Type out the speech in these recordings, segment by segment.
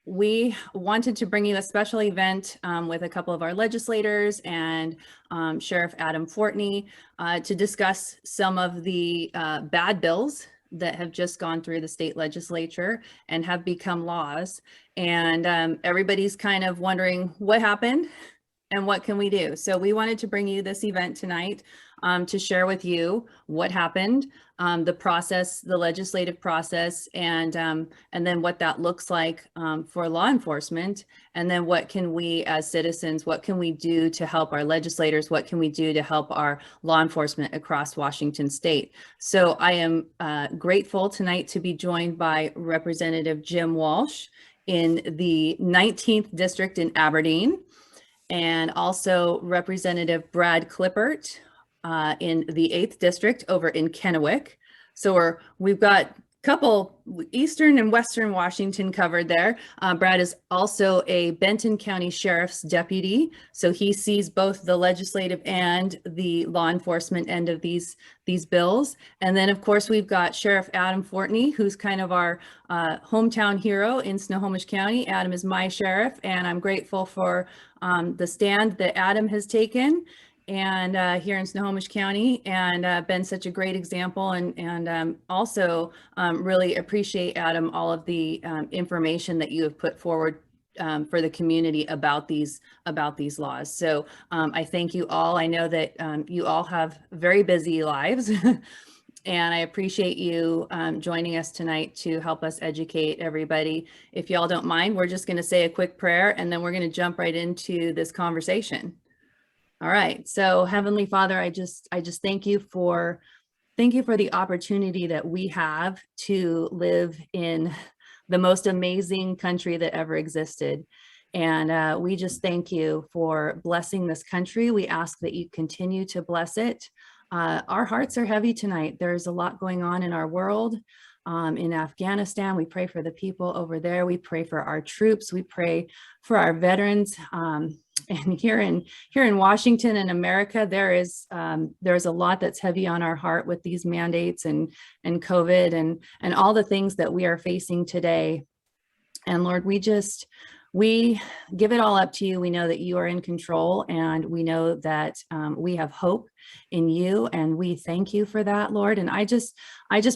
we wanted to bring you a special event with a couple of our legislators and Sheriff Adam Fortney to discuss some of the bad bills that have just gone through the state legislature and have become laws. And everybody's kind of wondering what happened and what can we do? So we wanted to bring you this event tonight to share with you what happened, the process, the legislative process, and then what that looks like for law enforcement. And then what can we as citizens, what can we do to help our legislators? What can we do to help our law enforcement across Washington state? So I am grateful tonight to be joined by Representative Jim Walsh in the 19th District in Aberdeen, and also Representative Brad Klippert in the 8th District over in Kennewick. So we've got a couple Eastern and Western Washington covered there. Brad is also a Benton County Sheriff's deputy, so he sees both the legislative and the law enforcement end of these bills. And then of course we've got Sheriff Adam Fortney, who's kind of our hometown hero in Snohomish County. Adam is my sheriff, and I'm grateful for the stand that Adam has taken and here in Snohomish County, and been such a great example, and also really appreciate, Adam, all of the information that you have put forward for the community about these laws. So I thank you all. I know that you all have very busy lives. And I appreciate you joining us tonight to help us educate everybody. If y'all don't mind, we're just going to say a quick prayer and then we're going to jump right into this conversation. All right. So Heavenly Father, I just thank you for the opportunity that we have to live in the most amazing country that ever existed. And we just thank you for blessing this country. We ask that you continue to bless it. Our hearts are heavy tonight. There's a lot going on in our world. In Afghanistan, we pray for the people over there. We pray for our troops. We pray for our veterans. And here in Washington and America, there's a lot that's heavy on our heart with these mandates and COVID and all the things that we are facing today. And Lord, we give it all up to you. We know that you are in control, and we know that we have hope in you, and we thank you for that, Lord. And I just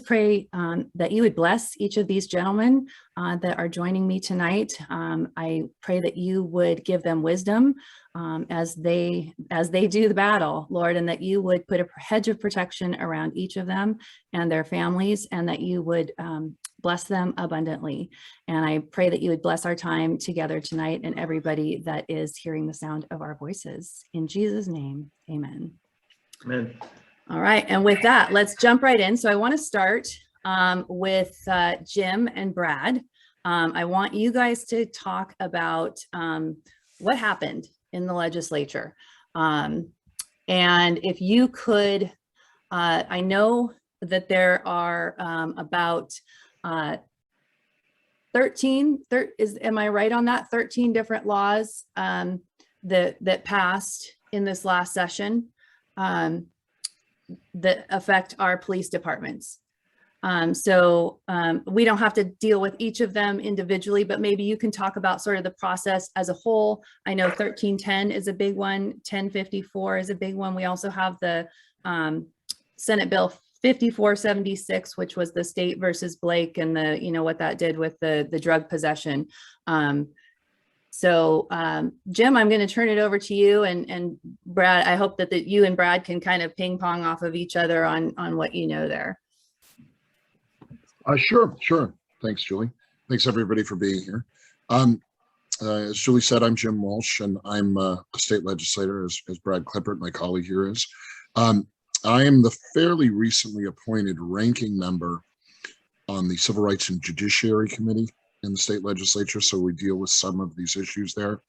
pray that you would bless each of these gentlemen that are joining me tonight. I pray that you would give them wisdom as they do the battle, Lord, and that you would put a hedge of protection around each of them and their families, and that you would bless them abundantly. And I pray that you would bless our time together tonight and everybody that is hearing the sound of our voices. In Jesus' name, amen. Amen. All right. And with that, let's jump right in. So I want to start with Jim and Brad. I want you guys to talk about what happened in the legislature. And if you could, I know that there are about 13, am I right on that? 13 different laws that passed in this last session that affect our police departments. So we don't have to deal with each of them individually, but maybe you can talk about sort of the process as a whole. I know 1310 is a big one, 1054 is a big one. We also have the Senate Bill 5476, which was the state versus Blake and what that did with the drug possession. So Jim, I'm going to turn it over to you, and Brad, I hope that you and Brad can kind of ping pong off of each other on what you know there. Sure. Thanks, Julie. Thanks everybody for being here. As Julie said, I'm Jim Walsh, and I'm a state legislator, as Brad Klippert, my colleague here, is. I am the fairly recently appointed ranking member on the Civil Rights and Judiciary Committee in the state legislature, so we deal with some of these issues there.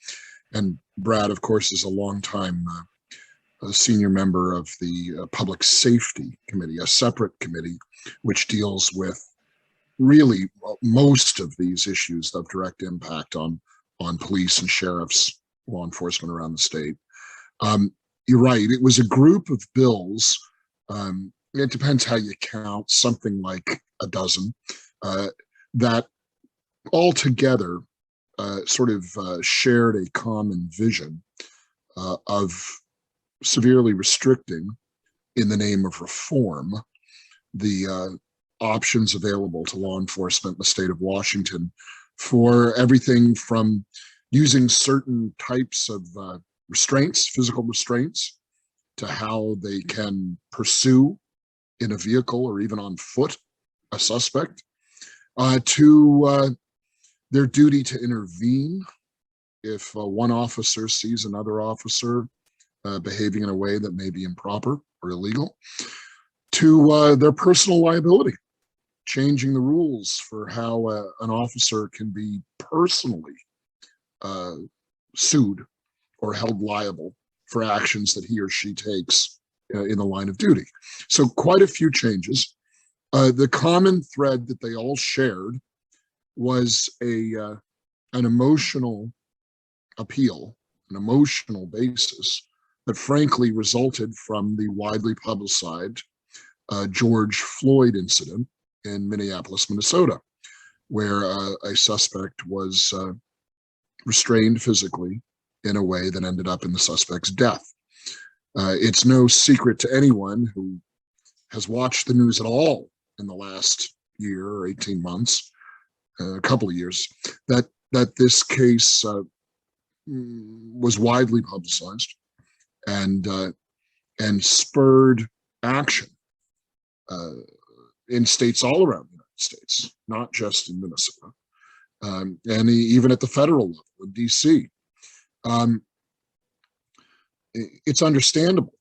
And Brad, of course, is a longtime senior member of the Public Safety Committee, a separate committee which deals with really most of these issues of direct impact on police and sheriffs, law enforcement around the state. You're right, it was a group of bills, it depends how you count, something like a dozen, that altogether shared a common vision of severely restricting, in the name of reform, the options available to law enforcement in the state of Washington for everything from using certain types of restraints, physical restraints, to how they can pursue in a vehicle or even on foot a suspect, to their duty to intervene if one officer sees another officer behaving in a way that may be improper or illegal, to their personal liability, changing the rules for how an officer can be personally sued or held liable for actions that he or she takes in the line of duty. So quite a few changes. The common thread that they all shared was an emotional appeal, an emotional basis that frankly resulted from the widely publicized George Floyd incident in Minneapolis, Minnesota, where a suspect was restrained physically in a way that ended up in the suspect's death. It's no secret to anyone who has watched the news at all in the last year or 18 months, a couple of years, that this case was widely publicized and spurred action in states all around the United States, not just in Minnesota, and even at the federal level in DC. It's understandable,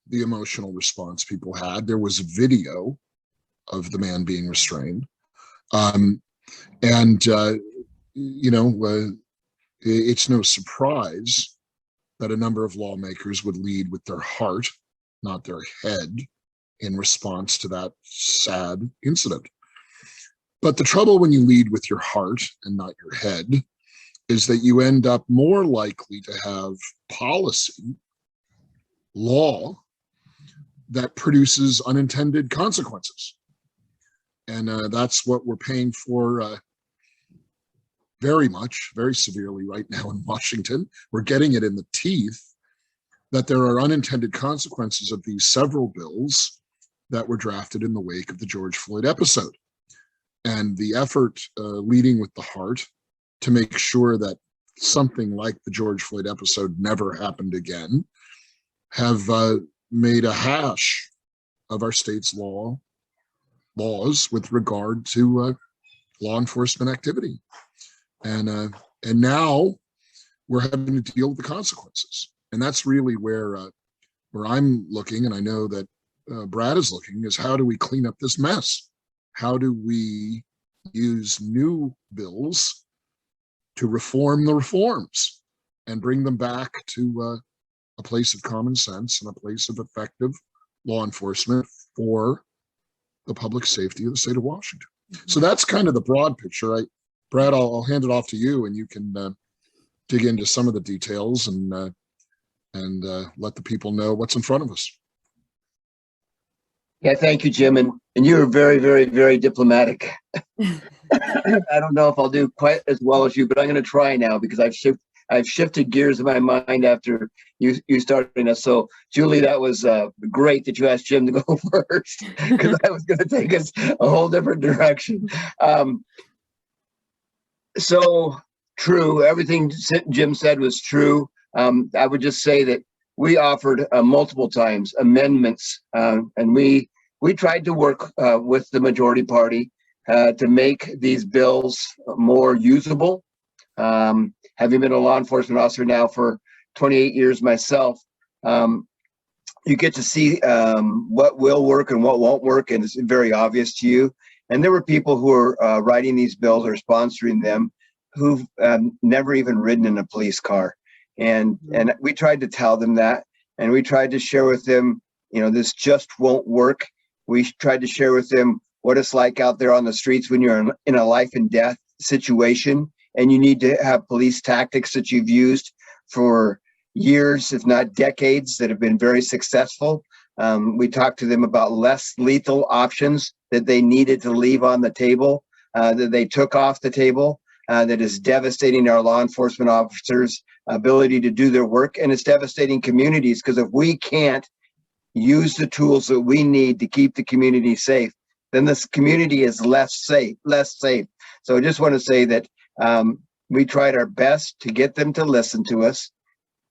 the emotional response people had. There was video of the man being restrained. It's no surprise that a number of lawmakers would lead with their heart, not their head, in response to that sad incident. But the trouble when you lead with your heart and not your head is that you end up more likely to have policy, law, that produces unintended consequences. And that's what we're paying for very severely right now in Washington. We're getting it in the teeth that there are unintended consequences of these several bills that were drafted in the wake of the George Floyd episode. And the effort leading with the heart to make sure that something like the George Floyd episode never happened again have made a hash of our state's laws with regard to law enforcement activity. And now we're having to deal with the consequences. And that's really where I'm looking, and I know that Brad is looking, is how do we clean up this mess? How do we use new bills to reform the reforms and bring them back to a place of common sense and a place of effective law enforcement for the public safety of the state of Washington? So that's kind of the broad picture. Brad, I'll hand it off to you, and you can dig into some of the details and let the people know what's in front of us. Yeah, thank you, Jim. And you're very, very, very diplomatic. I don't know if I'll do quite as well as you, but I'm going to try now because I've shifted gears in my mind after you started us. So, Julie, that was great that you asked Jim to go first because I was going to take us a whole different direction. So true. Everything Jim said was true. I would just say that we offered multiple times amendments, and we tried to work with the majority party to make these bills more usable. Having been a law enforcement officer now for 28 years myself, you get to see what will work and what won't work, and it's very obvious to you. And there were people who are writing these bills or sponsoring them who've never even ridden in a police car. And we tried to tell them that, and we tried to share with them, this just won't work. We tried to share with them what it's like out there on the streets when you're in a life and death situation, and you need to have police tactics that you've used for years, if not decades, that have been very successful. We talked to them about less lethal options that they needed to leave on the table, that they took off the table. that is devastating our law enforcement officers' ability to do their work, and it's devastating communities, because if we can't use the tools that we need to keep the community safe, then this community is less safe. So I just want to say that we tried our best to get them to listen to us,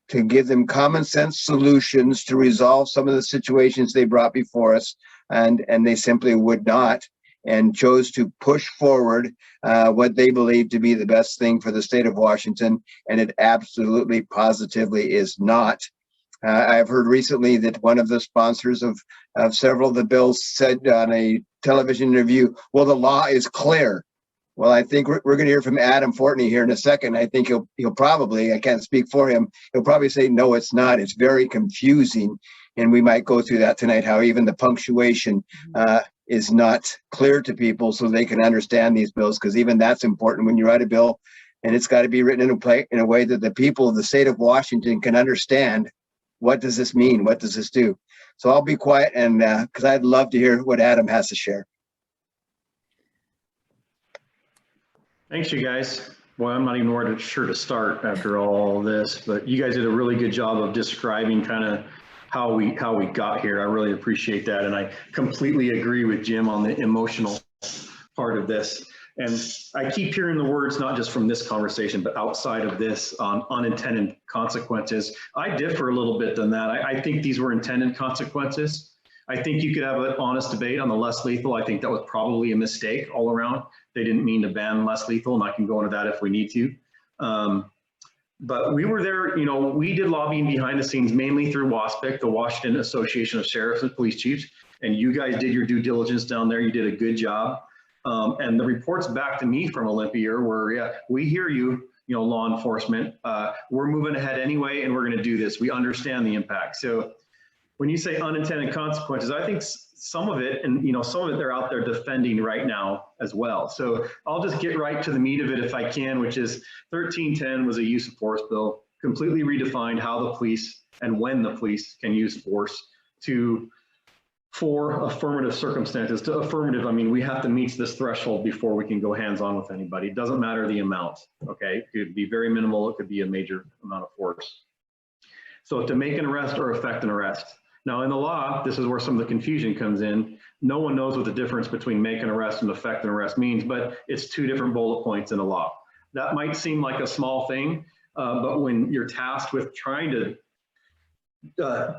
to give them common sense solutions to resolve some of the situations they brought before us, and they simply would not, and chose to push forward what they believe to be the best thing for the state of Washington, and it absolutely positively is not. I've heard recently that one of the sponsors of several of the bills said on a television interview, well, the law is clear. Well, I think we're going to hear from Adam Fortney here in a second. I think he'll probably, I can't speak for him, he'll probably say, no, it's not. It's very confusing. And we might go through that tonight, how even the punctuation is not clear to people so they can understand these bills, because even that's important when you write a bill, and it's got to be written in a way that the people of the state of Washington can understand. What does this mean? What does this do? So I'll be quiet, and because I'd love to hear what Adam has to share. Thanks, you guys. Well, I'm not even sure to start after all this, but you guys did a really good job of describing kind of how we got here. I really appreciate that, and I completely agree with Jim on the emotional part of this. And I keep hearing the words, not just from this conversation, but outside of this, on unintended consequences. I differ a little bit than that. I think these were intended consequences. I think you could have an honest debate on the less lethal. I think that was probably a mistake all around. They didn't mean to ban less lethal, and I can go into that if we need to. But we were there, you know, we did lobbying behind the scenes, mainly through WASPIC, the Washington Association of Sheriffs and Police Chiefs. And you guys did your due diligence down there. You did a good job. And the reports back to me from Olympia were, yeah, we hear you, you know, law enforcement. We're moving ahead anyway, and we're going to do this. We understand the impact. So when you say unintended consequences, I think some of it, and you know, some of it they're out there defending right now as well. So I'll just get right to the meat of it if I can, which is 1310 was a use of force bill, completely redefined how the police and when the police can use force for affirmative circumstances. To affirmative, I mean, we have to meet this threshold before we can go hands-on with anybody. It doesn't matter the amount, okay? It could be very minimal, it could be a major amount of force. So to make an arrest or effect an arrest. Now in the law, this is where some of the confusion comes in. No one knows what the difference between make an arrest and effect an arrest means, but it's two different bullet points in the law. That might seem like a small thing, but when you're tasked with trying to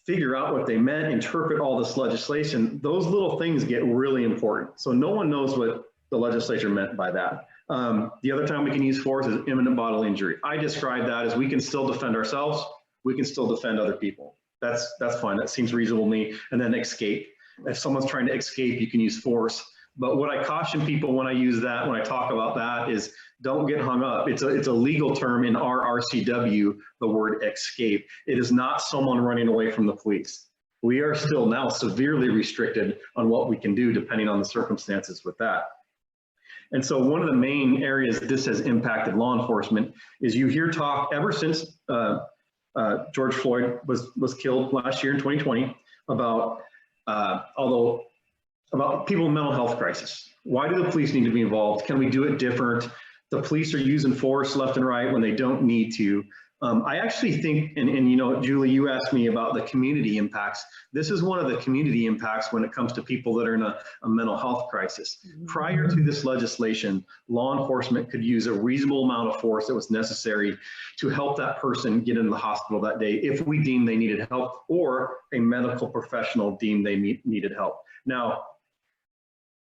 figure out what they meant, interpret all this legislation, those little things get really important. So no one knows what the legislature meant by that. The other time we can use force is imminent bodily injury. I describe that as we can still defend ourselves, we can still defend other people. That's fine, that seems reasonable to me. And then escape. If someone's trying to escape, you can use force. But what I caution people when I use that, when I talk about that, is don't get hung up. It's a legal term in our RCW, the word escape. It is not someone running away from the police. We are still now severely restricted on what we can do depending on the circumstances with that. And so one of the main areas this has impacted law enforcement is you hear talk ever since George Floyd was killed last year in 2020 about about people with mental health crisis. Why do the police need to be involved? Can we do it different? The police are using force left and right when they don't need to. I actually think, and you know, Julie, you asked me about the community impacts. This is one of the community impacts when it comes to people that are in a mental health crisis. Prior to this legislation, law enforcement could use a reasonable amount of force that was necessary to help that person get into the hospital that day if we deemed they needed help, or a medical professional deemed they needed help. Now,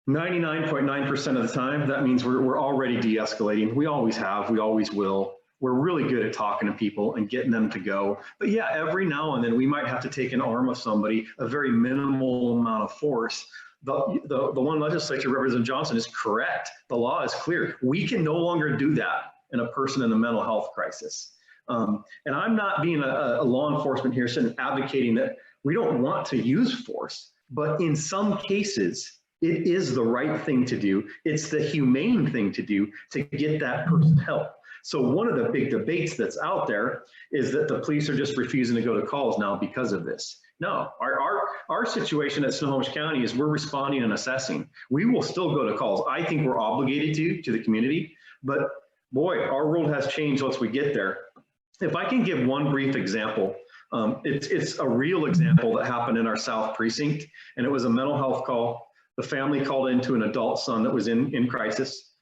99.9% of the time, that means we're already de-escalating. We always have, we always will. We're really good at talking to people and getting them to go. But yeah, every now and then we might have to take an arm of somebody, a very minimal amount of force. The one legislature, Representative Johnson, is correct. The law is clear. We can no longer do that in a person in a mental health crisis. And I'm not being a law enforcement here sitting advocating that we don't want to use force, but in some cases, it is the right thing to do. It's the humane thing to do to get that person help. So one of the big debates that's out there is that the police are just refusing to go to calls now because of this. No, our situation at Snohomish County is we're responding and assessing. We will still go to calls. I think we're obligated to the community, but boy, our world has changed once we get there. If I can give one brief example, it's a real example that happened in our South Precinct, and it was a mental health call. The family called into an adult son that was in crisis.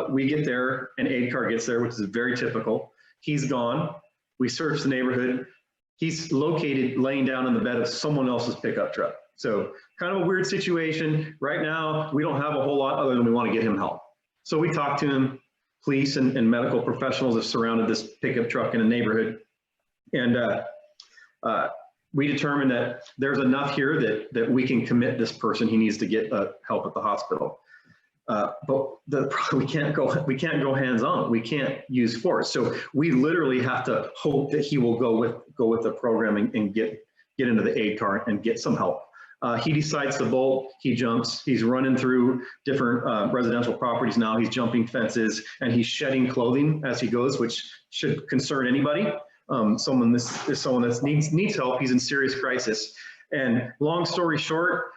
We get there, an aid car gets there, which is very typical. He's gone. We search the neighborhood. He's located laying down in the bed of someone else's pickup truck. So kind of a weird situation. Right now, we don't have a whole lot other than we want to get him help. So we talked to him. Police and medical professionals have surrounded this pickup truck in a neighborhood. And we determined that there's enough here that we can commit this person. He needs to get help at the hospital. But we can't go hands-on. We can't use force. So we literally have to hope that he will go with the program and get into the aid car and get some help. He decides to bolt, he jumps, he's running through different residential properties now, he's jumping fences, and he's shedding clothing as he goes, which should concern anybody. Someone that needs help, he's in serious crisis. And long story short,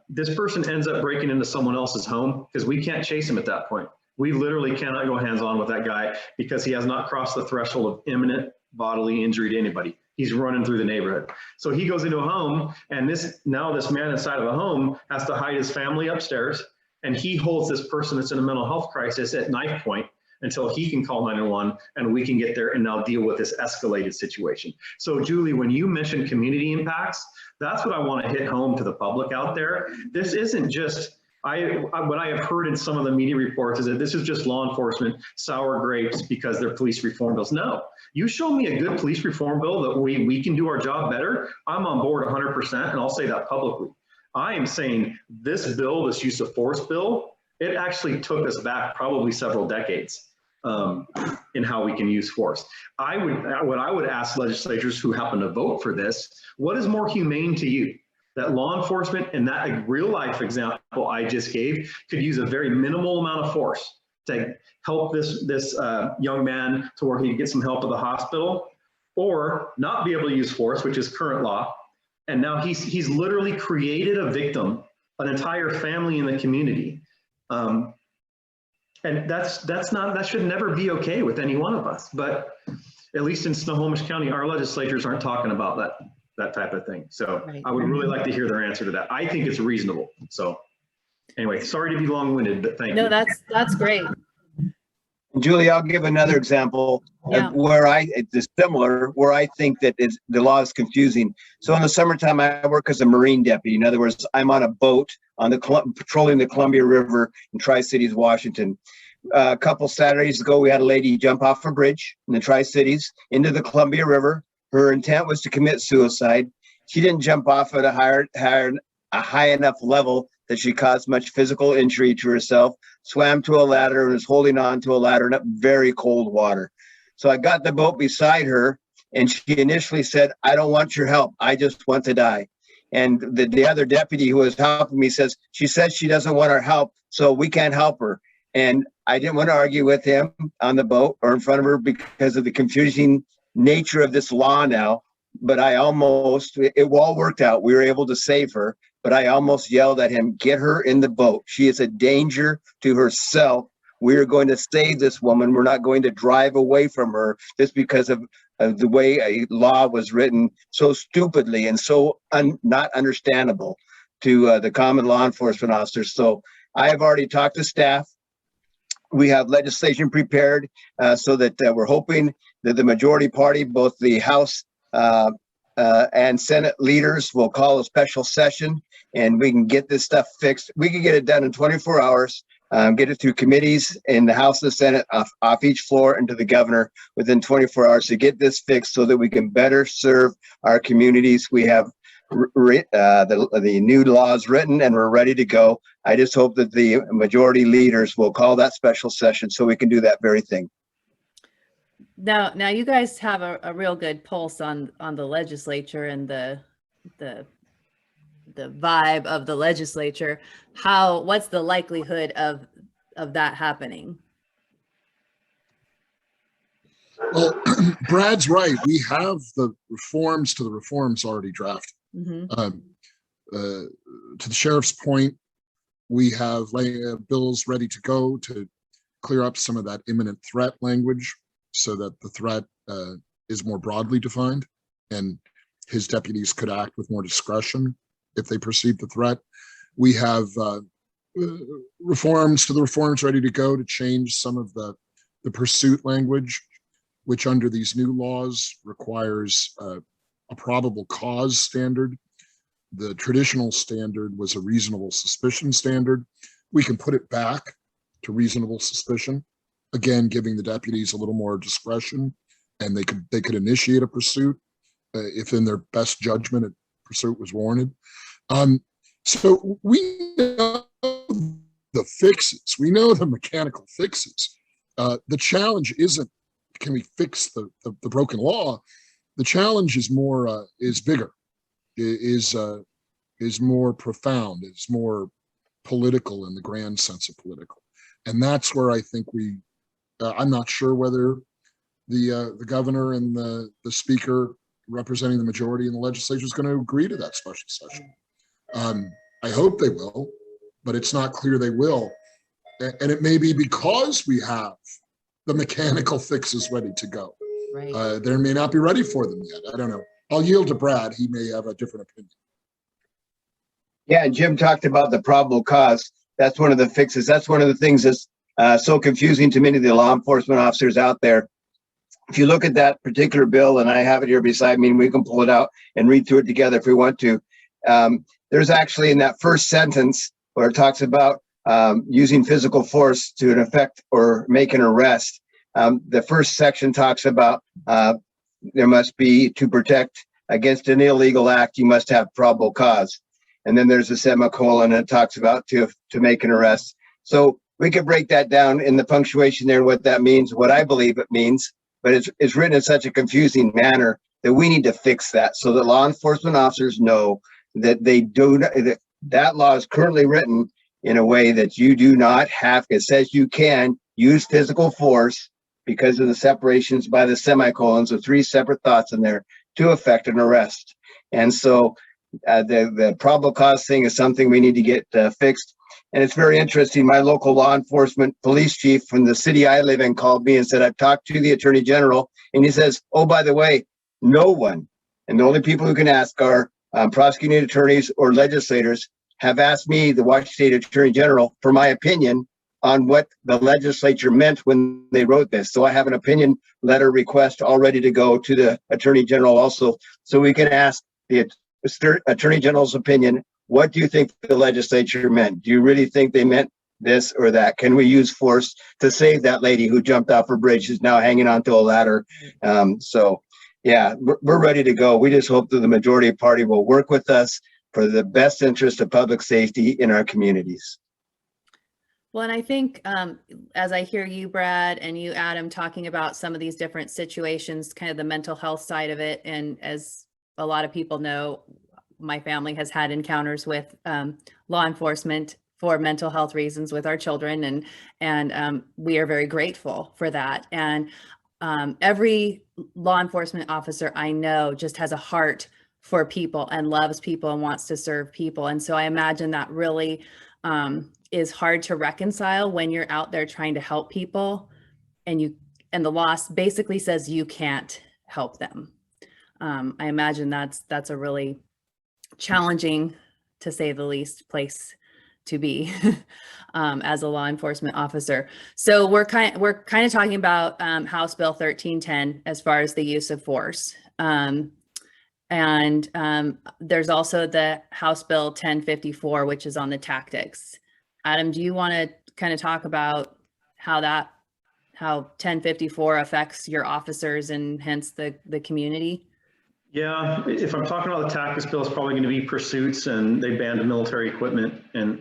this person ends up breaking into someone else's home because we can't chase him at that point. We literally cannot go hands-on with that guy because he has not crossed the threshold of imminent bodily injury to anybody. He's running through the neighborhood. So he goes into a home, and this man inside of the home has to hide his family upstairs, and he holds this person that's in a mental health crisis at knife point until he can call 911 and we can get there and now deal with this escalated situation. So Julie, when you mentioned community impacts, that's what I want to hit home to the public out there. This isn't just, what I have heard in some of the media reports is that this is just law enforcement sour grapes because they're police reform bills. No, you show me a good police reform bill that we can do our job better, I'm on board 100%, and I'll say that publicly. I am saying this bill, this use of force bill, it actually took us back probably several decades in how we can use force. What I would ask legislators who happen to vote for this, what is more humane to you? That law enforcement, and that real life example I just gave, could use a very minimal amount of force to help this young man to where he can get some help at the hospital, or not be able to use force, which is current law. And now he's literally created a victim, an entire family in the community. And that should never be okay with any one of us. But at least in Snohomish County, our legislators aren't talking about that type of thing. So right. I would really like to hear their answer to that. I think it's reasonable. So anyway, sorry to be long-winded, but thank you. No, that's great. Julie, I'll give another example where it's similar, where I think that the law is confusing. So in the summertime, I work as a Marine deputy. In other words, I'm on a boat patrolling the Columbia River in Tri-Cities, Washington. A couple Saturdays ago, we had a lady jump off a bridge in the Tri-Cities into the Columbia River. Her intent was to commit suicide. She didn't jump off at a high enough level that she caused much physical injury to herself, swam to a ladder and was holding on to a ladder in very cold water. So I got the boat beside her, and she initially said, "I don't want your help. I just want to die." And the other deputy who was helping me says, "She says she doesn't want our help, so we can't help her." And I didn't want to argue with him on the boat or in front of her because of the confusing nature of this law now. But it all worked out. We were able to save her, but I almost yelled at him, "Get her in the boat. She is a danger to herself. We are going to save this woman. We're not going to drive away from her just because of the way a law was written so stupidly and so not understandable to the common law enforcement officers." So I have already talked to staff. We have legislation prepared so that we're hoping that the majority party, both the House and Senate leaders, will call a special session and we can get this stuff fixed. We can get it done in 24 hours, get it through committees in the House and the Senate off each floor and to the governor within 24 hours to get this fixed so that we can better serve our communities. We have the new laws written and we're ready to go. I just hope that the majority leaders will call that special session so we can do that very thing. Now you guys have a real good pulse on the legislature and the vibe of the legislature. What's the likelihood of that happening? Well, Brad's right. We have the reforms to the reforms already drafted. Mm-hmm. To the sheriff's point, we have bills ready to go to clear up some of that imminent threat language so that the threat is more broadly defined and his deputies could act with more discretion if they perceive the threat. We have reforms ready to go to change some of the pursuit language, which under these new laws requires a probable cause standard. The traditional standard was a reasonable suspicion standard. We can put it back to reasonable suspicion, again, giving the deputies a little more discretion, and they could initiate a pursuit if in their best judgment a pursuit was warranted. So we know the fixes, we know the mechanical fixes. The challenge isn't, can we fix the broken law? The challenge is more, is bigger, is more profound, is more political in the grand sense of political. And that's where I think I'm not sure whether the governor and the speaker representing the majority in the legislature is going to agree to that special session. I hope they will, but it's not clear they will. And it may be because we have the mechanical fixes ready to go. Right. They may not be ready for them yet. I don't know. I'll yield to Brad. He may have a different opinion. Yeah, Jim talked about the probable cause. That's one of the fixes. That's one of the things that's so confusing to many of the law enforcement officers out there. If you look at that particular bill, and I have it here beside me, and we can pull it out and read through it together if we want to. There's actually in that first sentence where it talks about using physical force to effect or make an arrest. The first section talks about there must be, to protect against an illegal act, you must have probable cause. And then there's a semicolon and it talks about to make an arrest. So we could break that down in the punctuation there, what that means, what I believe it means, but it's written in such a confusing manner that we need to fix that so that law enforcement officers know that that law is currently written in a way that you do not have, it says you can use physical force because of the separations by the semicolons of 3 separate thoughts in there to effect an arrest. And so the probable cause thing is something we need to get fixed. And it's very interesting. My local law enforcement police chief from the city I live in called me and said, I've talked to the attorney general. And he says, oh, by the way, no one, and the only people who can ask are prosecuting attorneys or legislators, have asked me, the Washington State Attorney General, for my opinion on what the legislature meant when they wrote this. So I have an opinion letter request all ready to go to the Attorney General also, so we can ask the Attorney General's opinion. What do you think the legislature meant? Do you really think they meant this or that? Can we use force to save that lady who jumped off her bridge, who's now hanging onto a ladder? So yeah, we're ready to go. We just hope that the majority party will work with us for the best interest of public safety in our communities. Well, and I think as I hear you, Brad, and you, Adam, talking about some of these different situations, kind of the mental health side of it, and as a lot of people know, my family has had encounters with law enforcement for mental health reasons with our children, and we are very grateful for that. And every law enforcement officer I know just has a heart for people and loves people and wants to serve people. And so I imagine that really is hard to reconcile when you're out there trying to help people and the law basically says you can't help them. I imagine that's a really challenging, to say the least, place to be as a law enforcement officer. So we're kind of talking about House Bill 1310 as far as the use of force. And there's also the House Bill 1054, which is on the tactics. Adam, do you want to kind of talk about how 1054 affects your officers and hence the community? Yeah, if I'm talking about the tactics bill, it's probably going to be pursuits, and they banned military equipment. And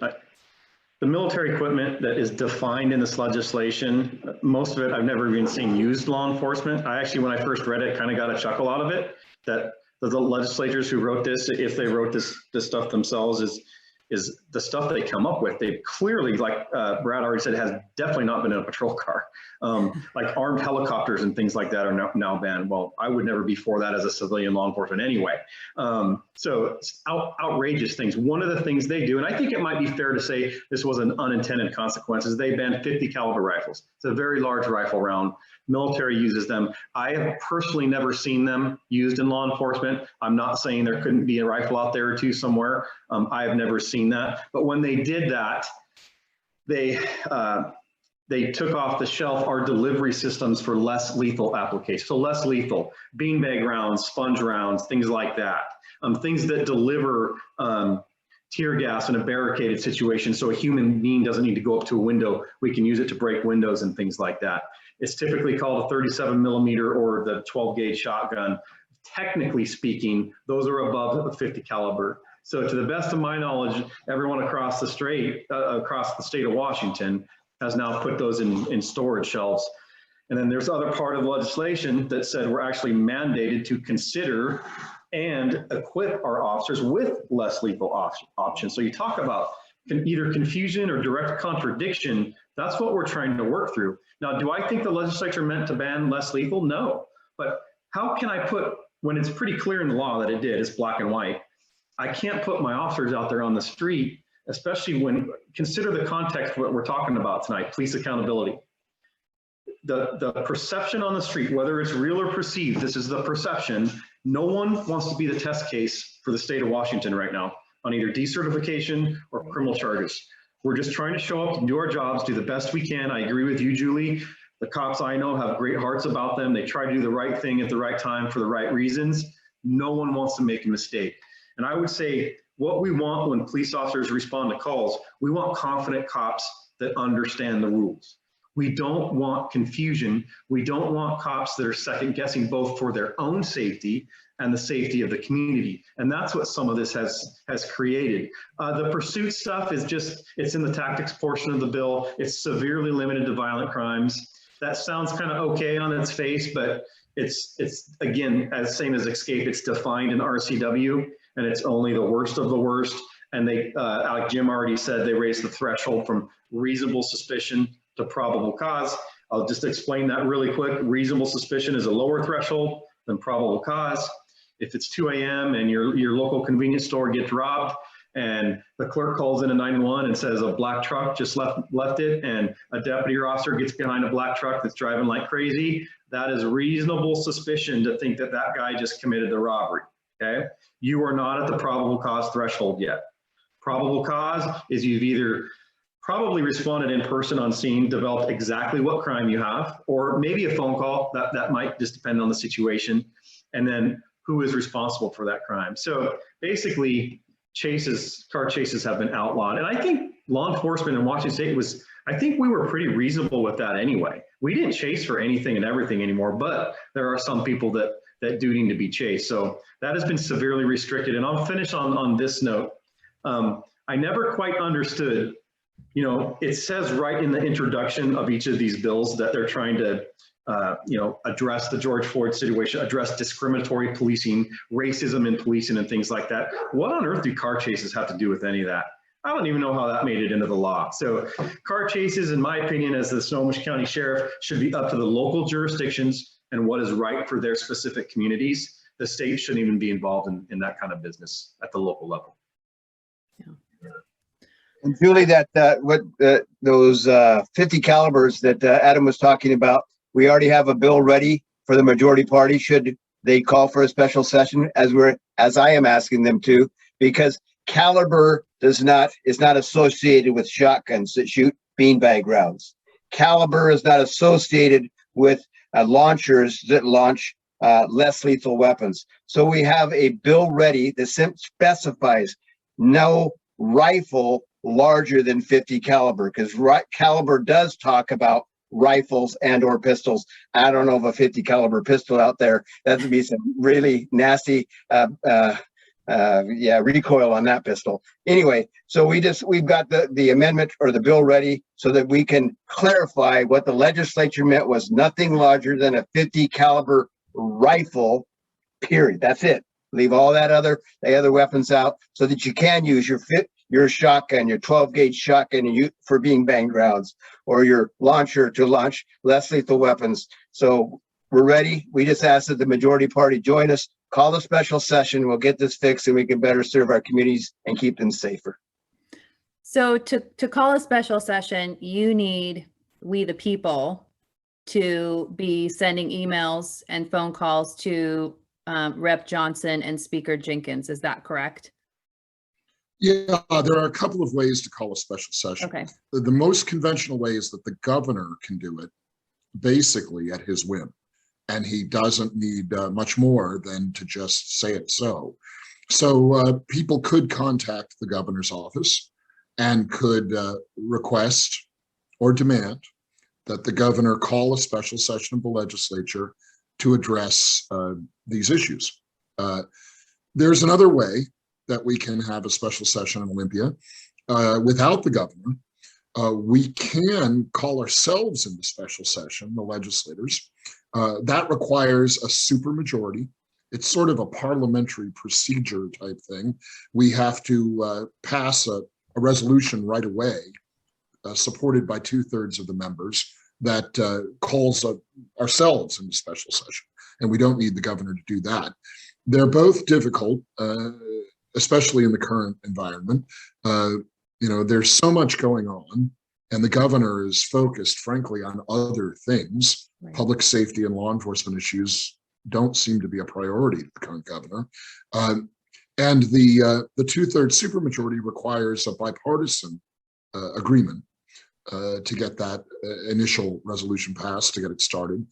the military equipment that is defined in this legislation, most of it I've never even seen used law enforcement. I actually, when I first read it, kind of got a chuckle out of it, that the legislators who wrote this, if they wrote this stuff themselves, is is the stuff they come up with. They've clearly, like Brad already said, has definitely not been in a patrol car. Like armed helicopters and things like that are now banned. Well, I would never be for that as a civilian law enforcement anyway. So it's outrageous things. One of the things they do, and I think it might be fair to say this was an unintended consequence, is they banned 50 caliber rifles. It's a very large rifle round. Military uses them. I have personally never seen them used in law enforcement. I'm not saying there couldn't be a rifle out there or two somewhere. I have never seen that. But when they did that, they took off the shelf our delivery systems for less lethal applications. So less lethal, beanbag rounds, sponge rounds, things like that. Things that deliver tear gas in a barricaded situation, so a human being doesn't need to go up to a window. We can use it to break windows and things like that. It's typically called a 37 millimeter or the 12 gauge shotgun. Technically speaking, those are above a 50 caliber. So to the best of my knowledge, everyone across the state of Washington has now put those in storage shelves. And then there's other part of legislation that said we're actually mandated to consider and equip our officers with less lethal options. So you talk about either confusion or direct contradiction. That's what we're trying to work through. Now, do I think the legislature meant to ban less lethal? No. But how can I put, when it's pretty clear in the law that it did, it's black and white, I can't put my officers out there on the street, especially when, consider the context of what we're talking about tonight, police accountability. The perception on the street, whether it's real or perceived, this is the perception. No one wants to be the test case for the state of Washington right now on either decertification or criminal charges. We're just trying to show up and do our jobs, do the best we can. I agree with you, Julie. The cops I know have great hearts about them. They try to do the right thing at the right time for the right reasons. No one wants to make a mistake. And I would say what we want when police officers respond to calls, we want confident cops that understand the rules. We don't want confusion. We don't want cops that are second guessing both for their own safety and the safety of the community. And that's what some of this has created. The pursuit stuff is just, it's in the tactics portion of the bill. It's severely limited to violent crimes. That sounds kind of okay on its face, but it's again, as same as escape, it's defined in RCW and it's only the worst of the worst. And they, like Jim already said, they raised the threshold from reasonable suspicion to probable cause. I'll just explain that really quick. Reasonable suspicion is a lower threshold than probable cause. If it's 2 a.m. and your local convenience store gets robbed and the clerk calls in a 911 and says a black truck just left it, and a deputy or officer gets behind a black truck that's driving like crazy, that is reasonable suspicion to think that that guy just committed the robbery, okay? You are not at the probable cause threshold yet. Probable cause is you've either probably responded in person on scene, developed exactly what crime you have, or maybe a phone call, that might just depend on the situation, and then who is responsible for that crime. So basically, car chases have been outlawed. And I think law enforcement in Washington State I think we were pretty reasonable with that anyway. We didn't chase for anything and everything anymore, but there are some people that do need to be chased. So that has been severely restricted. And I'll finish on this note. I never quite understood, it says right in the introduction of each of these bills that they're trying to address the George Floyd situation, address discriminatory policing, racism in policing and things like that. What on earth do car chases have to do with any of that? I don't even know how that made it into the law. So car chases, in my opinion, as the Snohomish County Sheriff, should be up to the local jurisdictions and what is right for their specific communities. The state shouldn't even be involved in that kind of business at the local level. Yeah. And Julie, those 50 calibers that Adam was talking about, we already have a bill ready for the majority party. Should they call for a special session, as I am asking them to, because caliber is not associated with shotguns that shoot beanbag rounds. Caliber is not associated with launchers that launch less lethal weapons. So we have a bill ready that specifies no rifle larger than 50 caliber, because caliber does talk about rifles and or pistols. I don't know of a 50 caliber pistol out there. That would be some really nasty recoil on that pistol. Anyway, so we've got the amendment or the bill ready so that we can clarify what the legislature meant was nothing larger than a 50 caliber rifle, period. That's it. Leave all the other weapons out so that you can use your shotgun, your 12-gauge shotgun for being bang grounds, or your launcher to launch less lethal weapons. So we're ready. We just ask that the majority party join us, call a special session. We'll get this fixed and we can better serve our communities and keep them safer. So to call a special session, you need we the people to be sending emails and phone calls to Rep. Johnson and Speaker Jenkins. Is that correct? Yeah, there are a couple of ways to call a special session. Okay. The most conventional way is that the governor can do it basically at his whim. And he doesn't need much more than to just say it so. So people could contact the governor's office and could request or demand that the governor call a special session of the legislature to address these issues. There's another way that we can have a special session in Olympia without the governor. We can call ourselves into special session, the legislators. That requires a supermajority. It's sort of a parliamentary procedure type thing. We have to pass a resolution right away, supported by 2/3 of the members, that calls ourselves into special session. And we don't need the governor to do that. They're both difficult, especially in the current environment. There's so much going on, and the governor is focused, frankly, on other things. Right. Public safety and law enforcement issues don't seem to be a priority to the current governor. And the 2/3 supermajority requires a bipartisan agreement to get that initial resolution passed, to get it started.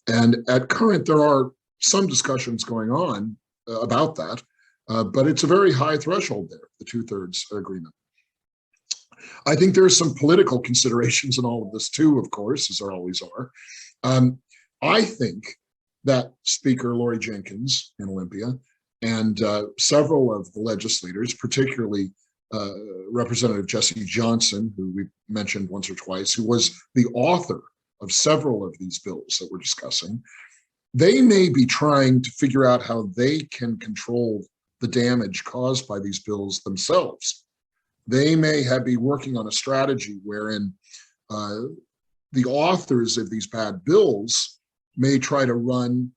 And at current, there are some discussions going on about that, but it's a very high threshold there, the 2/3 agreement. I think there are some political considerations in all of this too, of course, as there always are. I think that Speaker Lori Jenkins in Olympia and several of the legislators, particularly Representative Jesse Johnson, who we mentioned once or twice, who was the author of several of these bills that we're discussing, they may be trying to figure out how they can control the damage caused by these bills themselves. They may be working on a strategy wherein the authors of these bad bills may try to run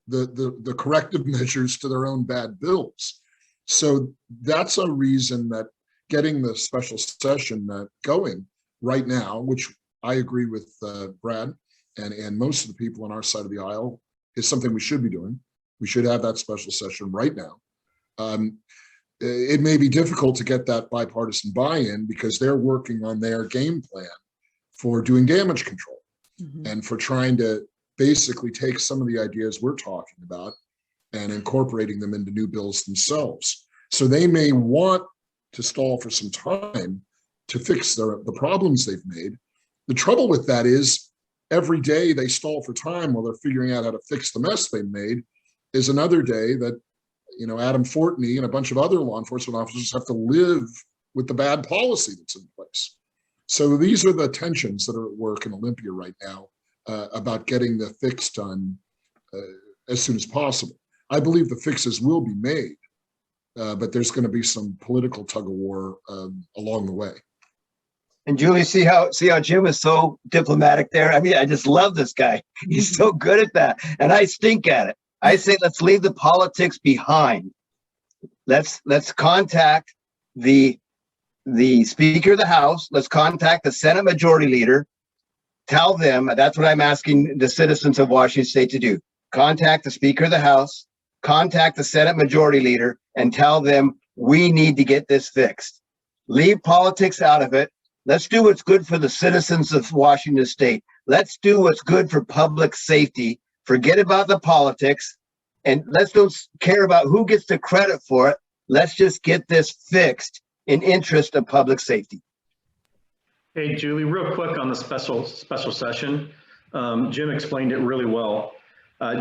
the corrective measures to their own bad bills. So that's a reason that getting the special session going right now, which I agree with Brad and most of the people on our side of the aisle, is something we should be doing. We should have that special session right now. It may be difficult to get that bipartisan buy-in because they're working on their game plan for doing damage control and for trying to basically take some of the ideas we're talking about and incorporating them into new bills themselves. So they may want to stall for some time to fix the problems they've made. The trouble with that is every day they stall for time while they're figuring out how to fix the mess they made is another day that, Adam Fortney and a bunch of other law enforcement officers have to live with the bad policy that's in place. So these are the tensions that are at work in Olympia right now about getting the fix done as soon as possible. I believe the fixes will be made, but there's going to be some political tug of war along the way. And Julie, see how Jim is so diplomatic there? I mean, I just love this guy. He's so good at that. And I stink at it. I say, let's leave the politics behind. Let's contact the Speaker of the House. Let's contact the Senate Majority Leader. Tell them, that's what I'm asking the citizens of Washington State to do. Contact the Speaker of the House, contact the Senate Majority Leader, and tell them we need to get this fixed. Leave politics out of it. Let's do what's good for the citizens of Washington State. Let's do what's good for public safety. Forget about the politics, and let's don't care about who gets the credit for it. Let's just get this fixed in interest of public safety. Hey, Julie, real quick on the special session. Jim explained it really well.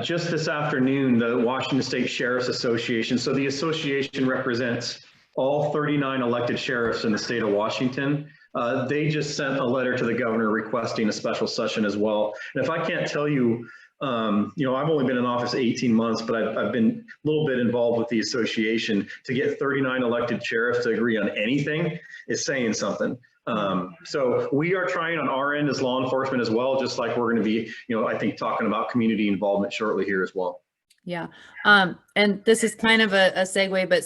Just this afternoon, the Washington State Sheriff's Association, so the association represents all 39 elected sheriffs in the state of Washington. They just sent a letter to the governor requesting a special session as well. And if I can't tell you I've only been in office 18 months, but I've been a little bit involved with the association. To get 39 elected sheriffs to agree on anything is saying something. So we are trying on our end as law enforcement as well, just like we're going to be, I think talking about community involvement shortly here as well. Yeah. And this is kind of a segue, but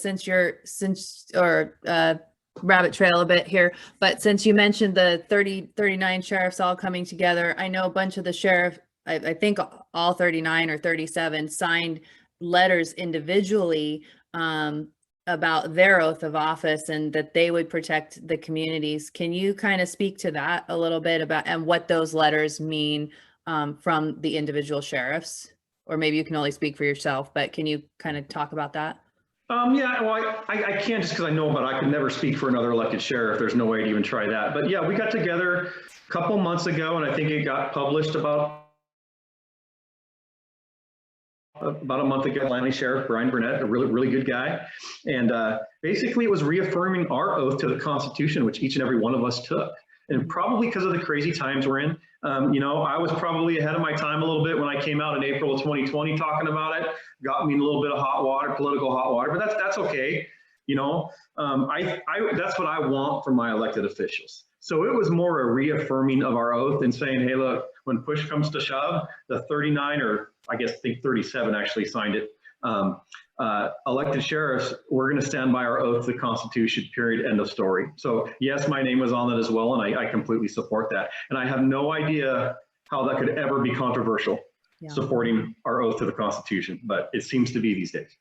rabbit trail a bit here, but since you mentioned the 39 sheriffs all coming together, I know a bunch of the sheriff, I think all 39 or 37 signed letters individually about their oath of office and that they would protect the communities. Can you kind of speak to that a little bit about and what those letters mean from the individual sheriffs? Or maybe you can only speak for yourself, but can you kind of talk about that? Yeah, well, I can't just because I know, but I could never speak for another elected sheriff. There's no way to even try that. But yeah, we got together a couple months ago, and I think it got published about a month ago. Atlanta Sheriff Brian Burnett, a really good guy. And basically it was reaffirming our oath to the Constitution, which each and every one of us took. And probably because of the crazy times we're in, I was probably ahead of my time a little bit when I came out in April of 2020 talking about it. Got me in a little bit of hot water, political hot water, but that's okay. That's what I want from my elected officials. So it was more a reaffirming of our oath and saying, hey, look, when push comes to shove, the 39 or I think 37 actually signed it. Elected sheriffs, we're going to stand by our oath to the Constitution, period, end of story. So yes, my name was on it as well, and I completely support that. And I have no idea how that could ever be controversial, supporting our oath to the Constitution, but it seems to be these days.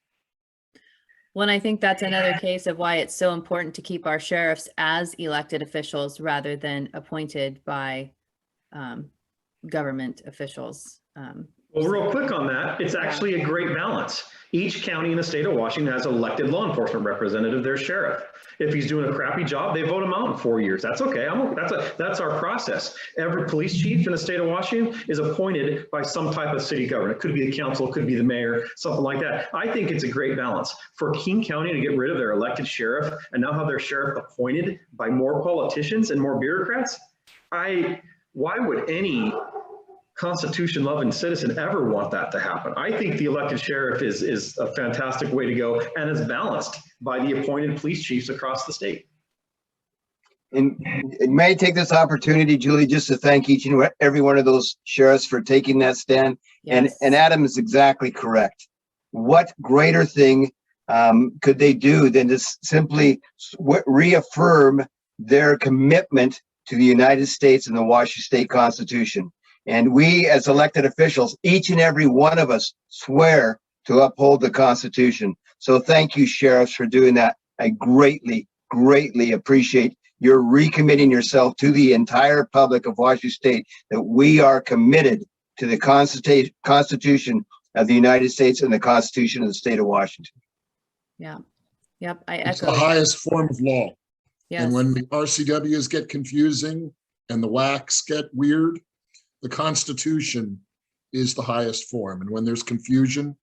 Well, and I think that's another case of why it's so important to keep our sheriffs as elected officials rather than appointed by government officials. Well, real quick on that, it's actually a great balance. Each county in the state of Washington has elected law enforcement representative, their sheriff. If he's doing a crappy job, they vote him out in 4 years. That's okay. That's our process. Every police chief in the state of Washington is appointed by some type of city government. It could be the council, it could be the mayor, something like that. I think it's a great balance for King County to get rid of their elected sheriff and now have their sheriff appointed by more politicians and more bureaucrats. Why would any Constitution-loving citizen ever want that to happen? I think the elected sheriff is a fantastic way to go, and is balanced by the appointed police chiefs across the state. And may I take this opportunity, Julie, just to thank each and every one of those sheriffs for taking that stand. Yes. And Adam is exactly correct. What greater thing could they do than to simply reaffirm their commitment to the United States and the Washington State Constitution? And we as elected officials, each and every one of us swear to uphold the Constitution. So thank you, sheriffs, for doing that. I greatly, greatly appreciate your recommitting yourself to the entire public of Washington State that we are committed to the Constitution of the United States and the Constitution of the state of Washington. Yeah. Yep. It's the highest form of law. Yes. And when the RCWs get confusing and the WACs get weird, the Constitution is the highest form. And when there's confusion,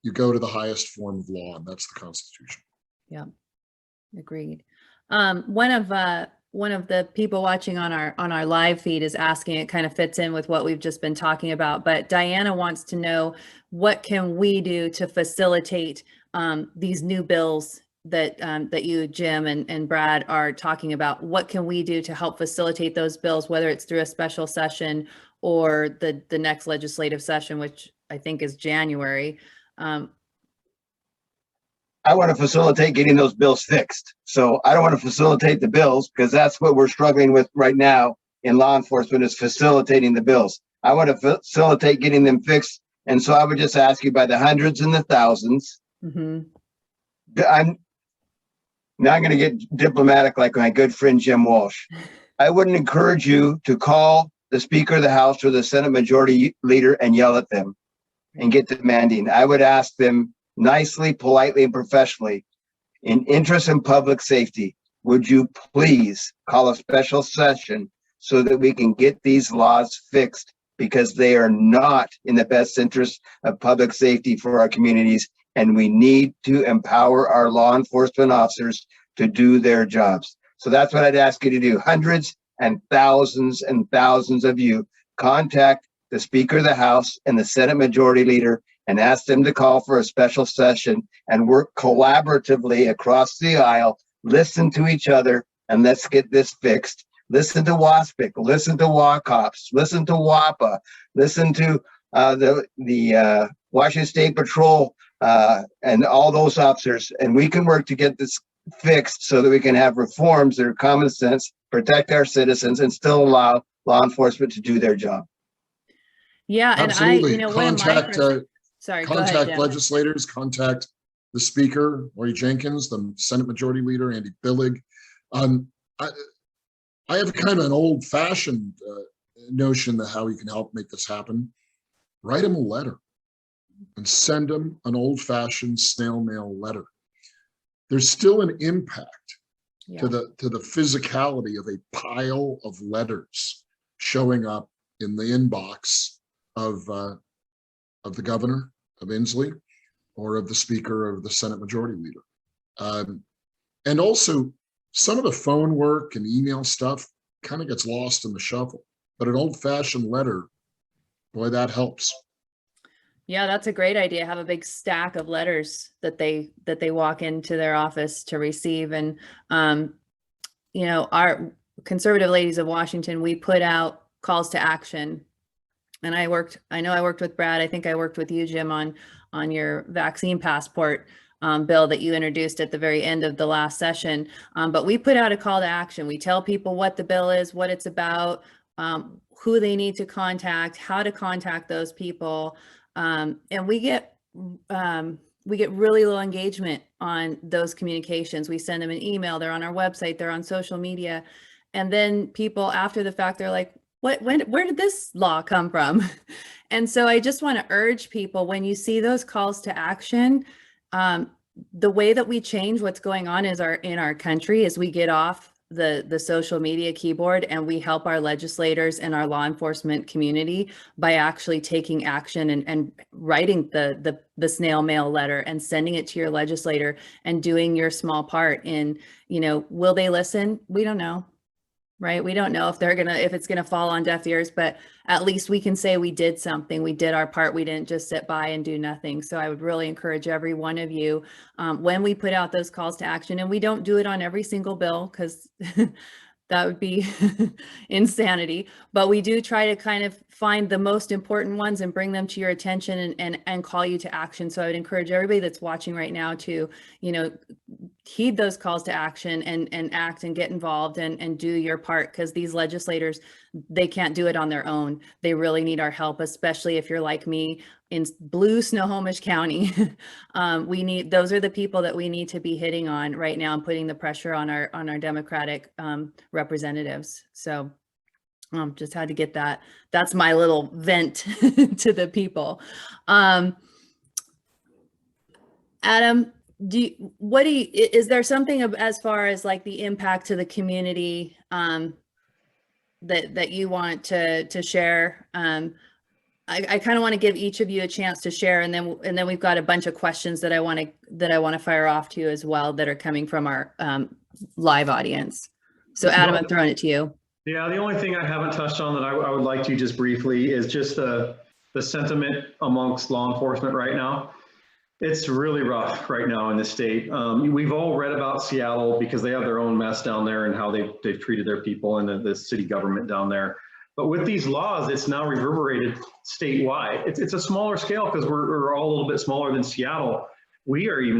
you go to the highest form of law, and that's the Constitution. Yeah, agreed. One of the people watching on our live feed is asking, it kind of fits in with what we've just been talking about, but Diana wants to know, what can we do to facilitate these new bills that you, Jim, and Brad are talking about? What can we do to help facilitate those bills, whether it's through a special session or the next legislative session, which I think is January? I want to facilitate getting those bills fixed. So I don't want to facilitate the bills, because that's what we're struggling with right now in law enforcement, is facilitating the bills. I want to facilitate getting them fixed. And so I would just ask you, by the hundreds and the thousands, I'm going to get diplomatic like my good friend Jim Walsh. I wouldn't encourage you to call the Speaker of the House or the Senate Majority Leader and yell at them and get demanding. I would ask them nicely, politely, and professionally, in interest in public safety, would you please call a special session so that we can get these laws fixed, because they are not in the best interest of public safety for our communities. And we need to empower our law enforcement officers to do their jobs. So that's what I'd ask you to do. Hundreds and thousands of you, contact the Speaker of the House and the Senate Majority Leader and ask them to call for a special session and work collaboratively across the aisle, listen to each other, and let's get this fixed. Listen to WASPIC, listen to WACOPS, listen to WAPA, listen to the Washington State Patrol and all those officers, and we can work to get this fixed so that we can have reforms that are common sense, protect our citizens, and still allow law enforcement to do their job. Yeah, and Absolutely. one of my sorry, go ahead, Contact Jim. legislators, contact the Speaker, Lori Jenkins, the Senate Majority Leader, Andy Billig. I have kind of an old-fashioned notion of how you can help make this happen. Write them a letter and send them an old-fashioned snail mail letter. There's still an impact to the physicality of a pile of letters showing up in the inbox of the governor of Inslee or of the Speaker or of the Senate Majority Leader. And also, some of the phone work and email stuff kind of gets lost in the shuffle, but an old-fashioned letter, boy, that helps. Yeah, that's a great idea. Have a big stack of letters that they walk into their office to receive. And you know, our Conservative Ladies of Washington, we put out calls to action. And I know I worked with Brad. I think I worked with you, Jim, on your vaccine passport bill that you introduced at the very end of the last session. But we put out a call to action. We tell people what the bill is, what it's about, who they need to contact, how to contact those people. And we get really low engagement on those communications. We send them an email, they're on our website, they're on social media. And then people after the fact, they're like, where did this law come from? And so I just want to urge people, when you see those calls to action, the way that we change what's going on in our country is we get off the social media keyboard and we help our legislators and our law enforcement community by actually taking action and writing the snail mail letter and sending it to your legislator and doing your small part in, you know, will they listen? We don't know. Right? We don't know if it's gonna fall on deaf ears, but at least we can say we did something. We did our part. We didn't just sit by and do nothing. So I would really encourage every one of you, when we put out those calls to action, and we don't do it on every single bill because that would be insanity, but we do try to kind of find the most important ones and bring them to your attention and call you to action. So I would encourage everybody that's watching right now to, you know, heed those calls to action and act and get involved and do your part, because these legislators, they can't do it on their own. They really need our help, especially if you're like me in blue Snohomish County. Those are the people that we need to be hitting on right now and putting the pressure on our Democratic representatives. So just had to get that. That's my little vent to the people. Adam, is there something as far as like the impact to the community that you want to share? I kind of want to give each of you a chance to share, and then we've got a bunch of questions that I want to fire off to you as well that are coming from our live audience. So Adam, I'm throwing it to you. Yeah, the only thing I haven't touched on that I would like to just briefly is just the sentiment amongst law enforcement right now. It's really rough right now in the state. We've all read about Seattle because they have their own mess down there and how they've treated their people and the city government down there. But with these laws, it's now reverberated statewide. It's a smaller scale because we're all a little bit smaller than Seattle. We're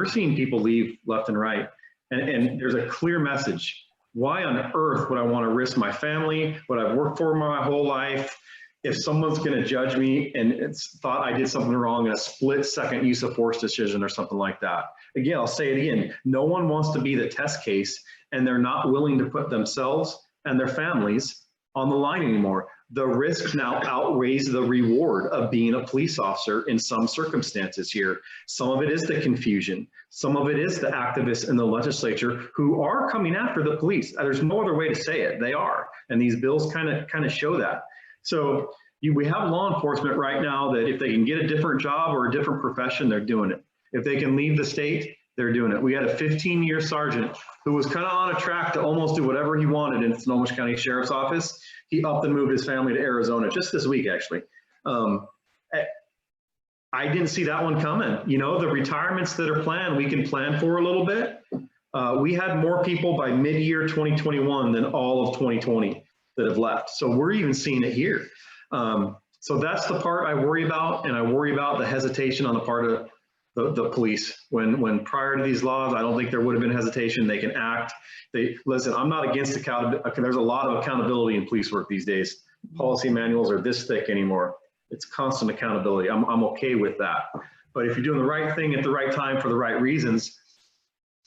seeing people leave left and right. And there's a clear message. Why on earth would I want to risk my family, what I've worked for my whole life, if someone's going to judge me and it's thought I did something wrong in a split-second use of force decision or something like that? Again, I'll say it again. No one wants to be the test case, and they're not willing to put themselves and their families on the line anymore. The risk now outweighs the reward of being a police officer in some circumstances here. Some of it is the confusion. Some of it is the activists in the legislature who are coming after the police. There's no other way to say it. They are. And these bills kind of show that. So we have law enforcement right now that if they can get a different job or a different profession, they're doing it. If they can leave the state, they're doing it. We had a 15-year sergeant who was kind of on a track to almost do whatever he wanted in Snohomish County Sheriff's Office. He upped and moved his family to Arizona just this week, actually. I didn't see that one coming. You know, the retirements that are planned, we can plan for a little bit. We had more people by mid-year 2021 than all of 2020 that have left. So we're even seeing it here. So that's the part I worry about, and I worry about the hesitation on the part of the police. When prior to these laws, I don't think there would have been hesitation. They can act. Listen, I'm not against accountability. There's a lot of accountability in police work these days. Policy manuals are this thick anymore. It's constant accountability. I'm okay with that. But if you're doing the right thing at the right time for the right reasons,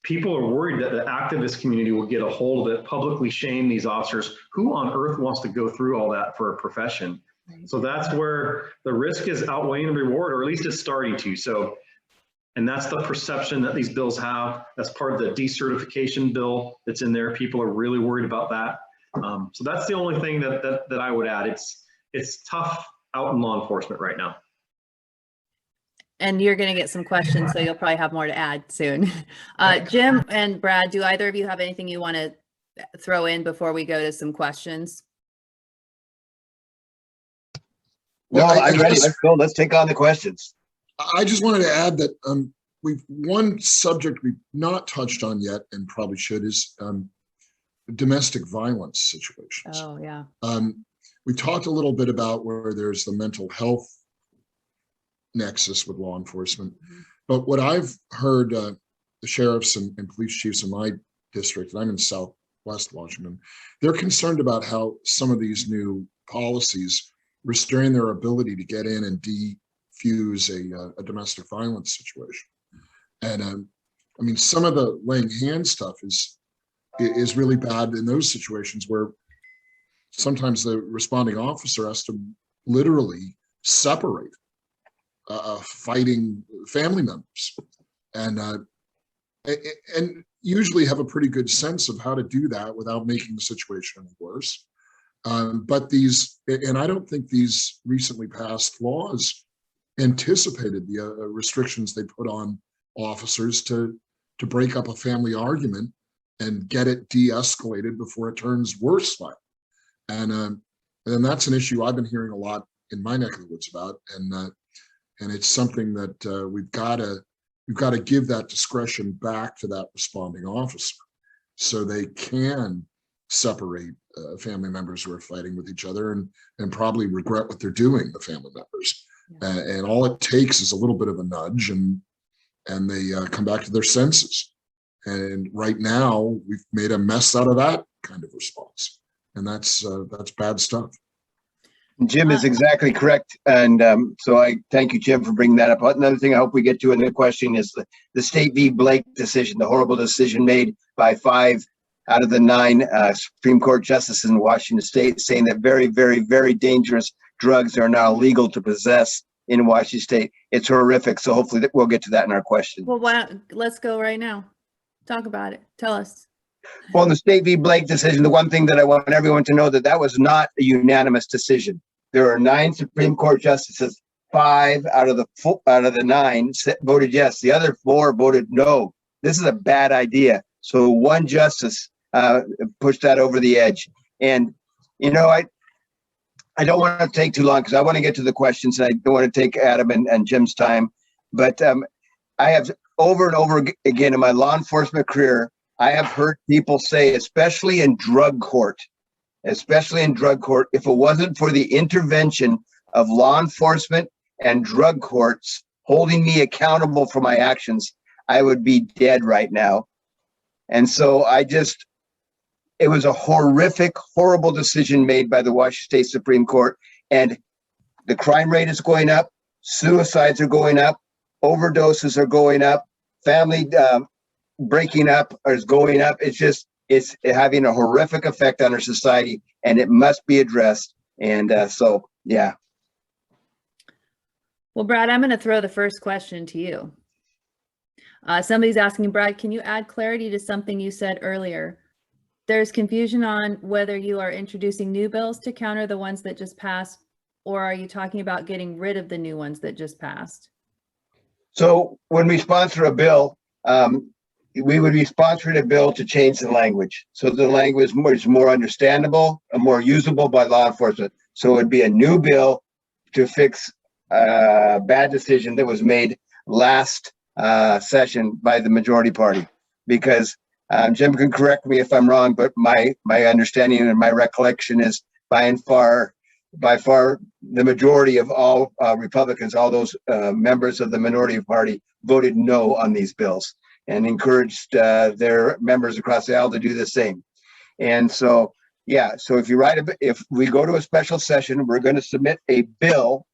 people are worried that the activist community will get a hold of it, publicly shame these officers. Who on earth wants to go through all that for a profession? So that's where the risk is outweighing the reward, or at least it's starting to. So, and that's the perception that these bills have. That's part of the decertification bill that's in there. People are really worried about that. So that's the only thing that I would add. It's tough out in law enforcement right now. And you're going to get some questions, so you'll probably have more to add soon. Jim and Brad, do either of you have anything you want to throw in before we go to some questions? No, Well, I'm ready. Let's go. Let's take on the questions. I just wanted to add that one subject we've not touched on yet and probably should is domestic violence situations. Oh, yeah. We talked a little bit about where there's the mental health nexus with law enforcement, but what I've heard the sheriffs and police chiefs in my district, and I'm in Southwest Washington, they're concerned about how some of these new policies restrain their ability to get in and defuse a domestic violence situation. And I mean, some of the laying hand stuff is really bad in those situations where sometimes the responding officer has to literally separate fighting family members, and usually have a pretty good sense of how to do that without making the situation any worse. But and I don't think these recently passed laws anticipated the restrictions they put on officers to break up a family argument and get it de-escalated before it turns worse. And that's an issue I've been hearing a lot in my neck of the woods about, and it's something that we've got to give that discretion back to that responding officer, so they can separate family members who are fighting with each other and probably regret what they're doing, the family members. Yeah. And all it takes is a little bit of a nudge, and they come back to their senses. And right now, we've made a mess out of that kind of response, and that's bad stuff. Jim is exactly correct. And so I thank you, Jim, for bringing that up. Another thing I hope we get to in the question is the State v. Blake decision, the horrible decision made by 5 out of the 9 Supreme Court justices in Washington State, saying that very, very, very dangerous drugs are now legal to possess in Washington State. It's horrific. So hopefully we'll get to that in our question. Well, let's go right now. Talk about it. Tell us. Well, in the State v. Blake decision, the one thing that I want everyone to know that was not a unanimous decision. There are 9 Supreme Court justices. 5 out of the 9 voted yes. The other 4 voted no. This is a bad idea. So one justice pushed that over the edge. And you know, I don't want to take too long because I want to get to the questions, and I don't want to take Adam and Jim's time. But I have over and over again in my law enforcement career, I have heard people say, especially in drug court, if it wasn't for the intervention of law enforcement and drug courts holding me accountable for my actions, I would be dead right now. And so it was a horrific, horrible decision made by the Washington State Supreme Court. And the crime rate is going up, suicides are going up, overdoses are going up, family breaking up is going up. It's having a horrific effect on our society, and it must be addressed. And so, yeah. Well, Brad, I'm going to throw the first question to you. Somebody's asking, Brad, can you add clarity to something you said earlier? There's confusion on whether you are introducing new bills to counter the ones that just passed, or are you talking about getting rid of the new ones that just passed? So when we sponsor a bill, we would be sponsoring a bill to change the language. So the language is more understandable and more usable by law enforcement. So it'd be a new bill to fix a bad decision that was made last session by the majority party. Because Jim can correct me if I'm wrong, but my understanding and my recollection is by far the majority of all Republicans, all those members of the minority party voted no on these bills and encouraged their members across the aisle to do the same. And so, yeah, so if we go to a special session, we're going to submit a bill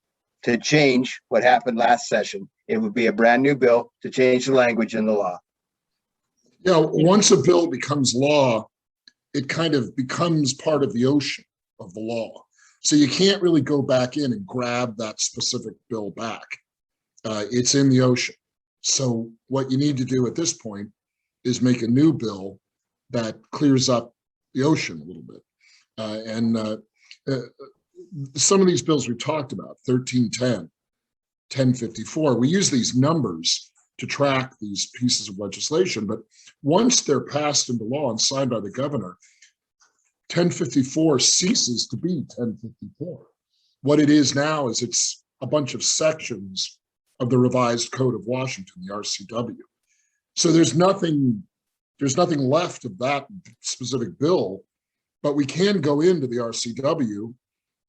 to change what happened last session. It would be a brand new bill to change the language in the law. Yeah, once a bill becomes law, it kind of becomes part of the ocean of the law. So you can't really go back in and grab that specific bill back. It's in the ocean. So what you need to do at this point is make a new bill that clears up the ocean a little bit. Some of these bills we talked about, 1310, 1054, we use these numbers to track these pieces of legislation, but once they're passed into law and signed by the governor, 1054 ceases to be 1054. What it is now is it's a bunch of sections of the revised Code of Washington, the RCW. So there's nothing left of that specific bill, but we can go into the RCW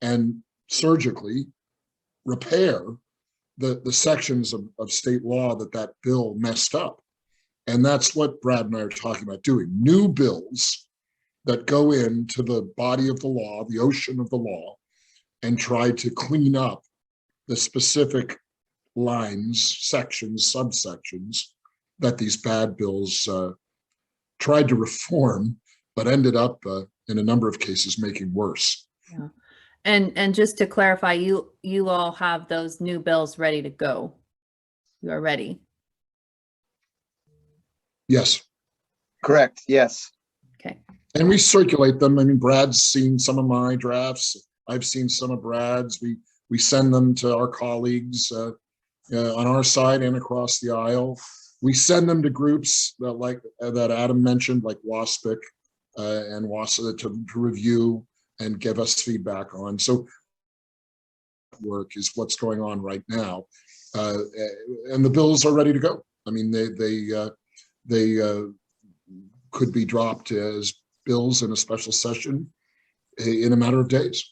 and surgically repair the sections of state law that bill messed up. And that's what Brad and I are talking about doing. New bills that go into the body of the law, the ocean of the law, and try to clean up the specific lines, sections, subsections that these bad bills tried to reform, but ended up in a number of cases making worse. Yeah. And just to clarify, you all have those new bills ready to go. You are ready. Yes. Correct. Yes. Okay. And we circulate them. I mean, Brad's seen some of my drafts. I've seen some of Brad's. We send them to our colleagues on our side and across the aisle. We send them to groups that Adam mentioned, like WASPIC and WASA to review and give us feedback on. So work is what's going on right now. And the bills are ready to go. I mean, they could be dropped as bills in a special session in a matter of days.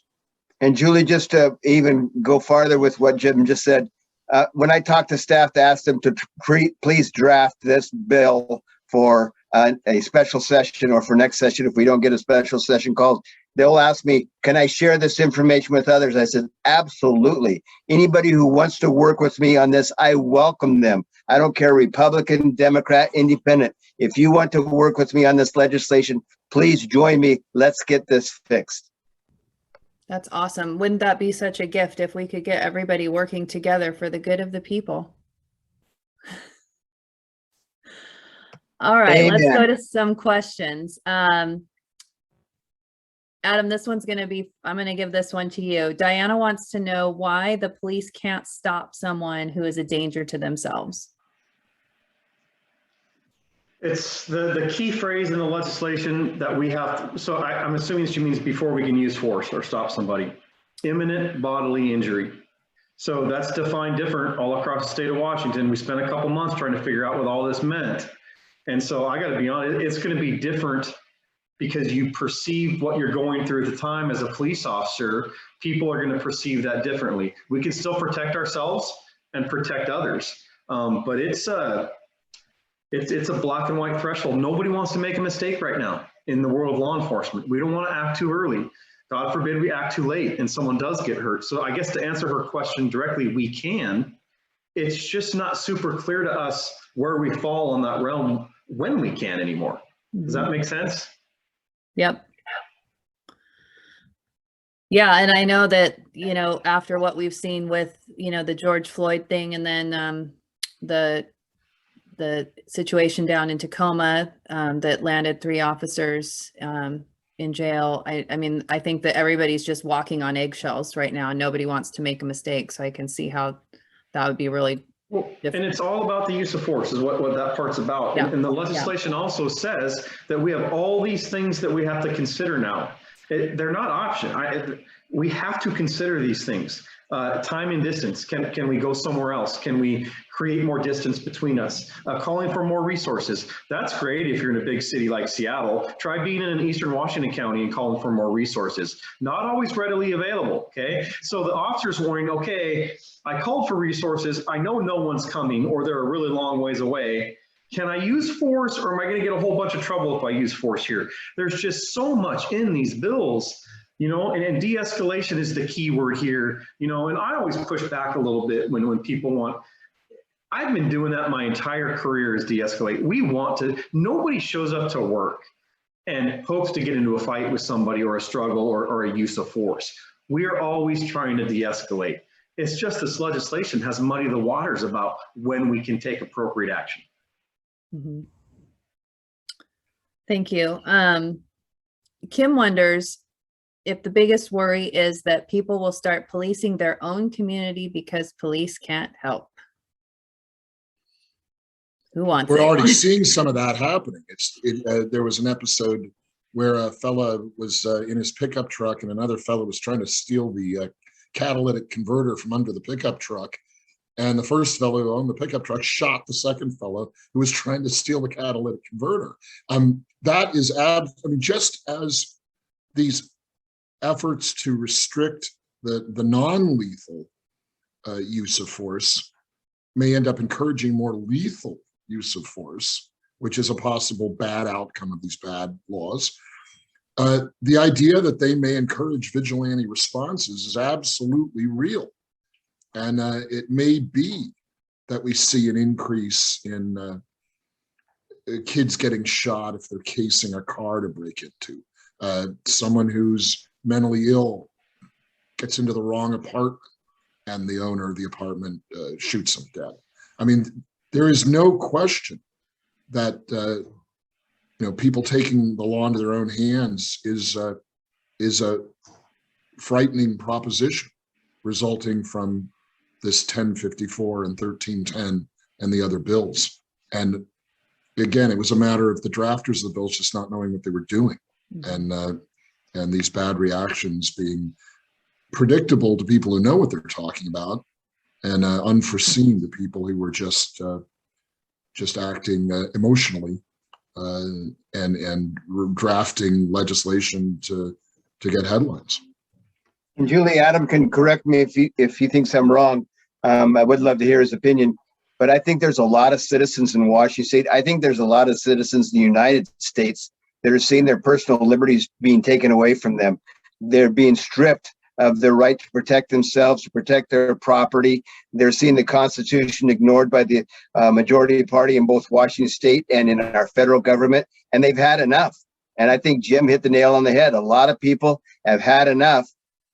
And Julie, just to even go farther with what Jim just said, when I talked to staff to ask them to please draft this bill for a special session or for next session, if we don't get a special session called, they'll ask me, can I share this information with others? I said, absolutely. Anybody who wants to work with me on this, I welcome them. I don't care, Republican, Democrat, Independent. If you want to work with me on this legislation, please join me. Let's get this fixed. That's awesome. Wouldn't that be such a gift if we could get everybody working together for the good of the people? All right, Amen. Let's go to some questions. Adam, this one's going to be, I'm going to give this one to you. Diana wants to know why the police can't stop someone who is a danger to themselves. It's the key phrase in the legislation that we have to, so I'm assuming she means before we can use force or stop somebody. Imminent bodily injury. So that's defined different all across the state of Washington. We spent a couple months trying to figure out what all this meant. And so I got to be honest, it's going to be different because you perceive what you're going through at the time as a police officer. People are going to perceive that differently. We can still protect ourselves and protect others. But it's a black and white threshold. Nobody wants to make a mistake right now in the world of law enforcement. We don't want to act too early. God forbid we act too late and someone does get hurt. So I guess to answer her question directly, we can. It's just not super clear to us where we fall on that realm when we can anymore. Does that make sense? Yep. Yeah, and I know that, you know, after what we've seen with, you know, the George Floyd thing and then the situation down in Tacoma that landed 3 officers in jail. I mean, I think that everybody's just walking on eggshells right now and nobody wants to make a mistake. So I can see how that would be really Well, and it's all about the use of force is what that part's about. Yeah. And the legislation also says that we have all these things that we have to consider now. They're not option. We have to consider these things. Time and distance. Can we go somewhere else? Can we create more distance between us? Calling for more resources. That's great if you're in a big city like Seattle. Try being in an Eastern Washington County and calling for more resources. Not always readily available, okay? So the officer's warning, okay, I called for resources. I know no one's coming or they're a really long ways away. Can I use force or am I going to get a whole bunch of trouble if I use force here? There's just so much in these bills, you know, and de-escalation is the key word here, you know, and I always push back a little bit when people want, I've been doing that my entire career is de-escalate. We want to, nobody shows up to work and hopes to get into a fight with somebody or a struggle or a use of force. We are always trying to de-escalate. It's just this legislation has muddied the waters about when we can take appropriate action. Mm-hmm. Thank you. Kim wonders if the biggest worry is that people will start policing their own community because police can't help. Who wants We're it? already seeing some of that happening. There was an episode where a fella was in his pickup truck and another fella was trying to steal the catalytic converter from under the pickup truck. And the first fellow who owned the pickup truck shot the second fellow who was trying to steal the catalytic converter. That is, just as these efforts to restrict the non-lethal use of force may end up encouraging more lethal use of force, which is a possible bad outcome of these bad laws. The idea that they may encourage vigilante responses is absolutely real. And it may be that we see an increase in kids getting shot if they're casing a car to break into. Someone who's mentally ill gets into the wrong apartment and the owner of the apartment shoots them dead. I mean, there is no question that people taking the law into their own hands is a frightening proposition resulting from this 1054 and 1310 and the other bills. And again, it was a matter of the drafters of the bills just not knowing what they were doing, and these bad reactions being predictable to people who know what they're talking about, and unforeseen to people who were just acting emotionally and drafting legislation to get headlines. And Julie, Adam can correct me if he thinks I'm wrong. I would love to hear his opinion, but I think there's a lot of citizens in Washington State. I think there's a lot of citizens in the United States that are seeing their personal liberties being taken away from them. They're being stripped of their right to protect themselves, to protect their property. They're seeing the Constitution ignored by the majority party in both Washington State and in our federal government, and they've had enough. And I think Jim hit the nail on the head. A lot of people have had enough,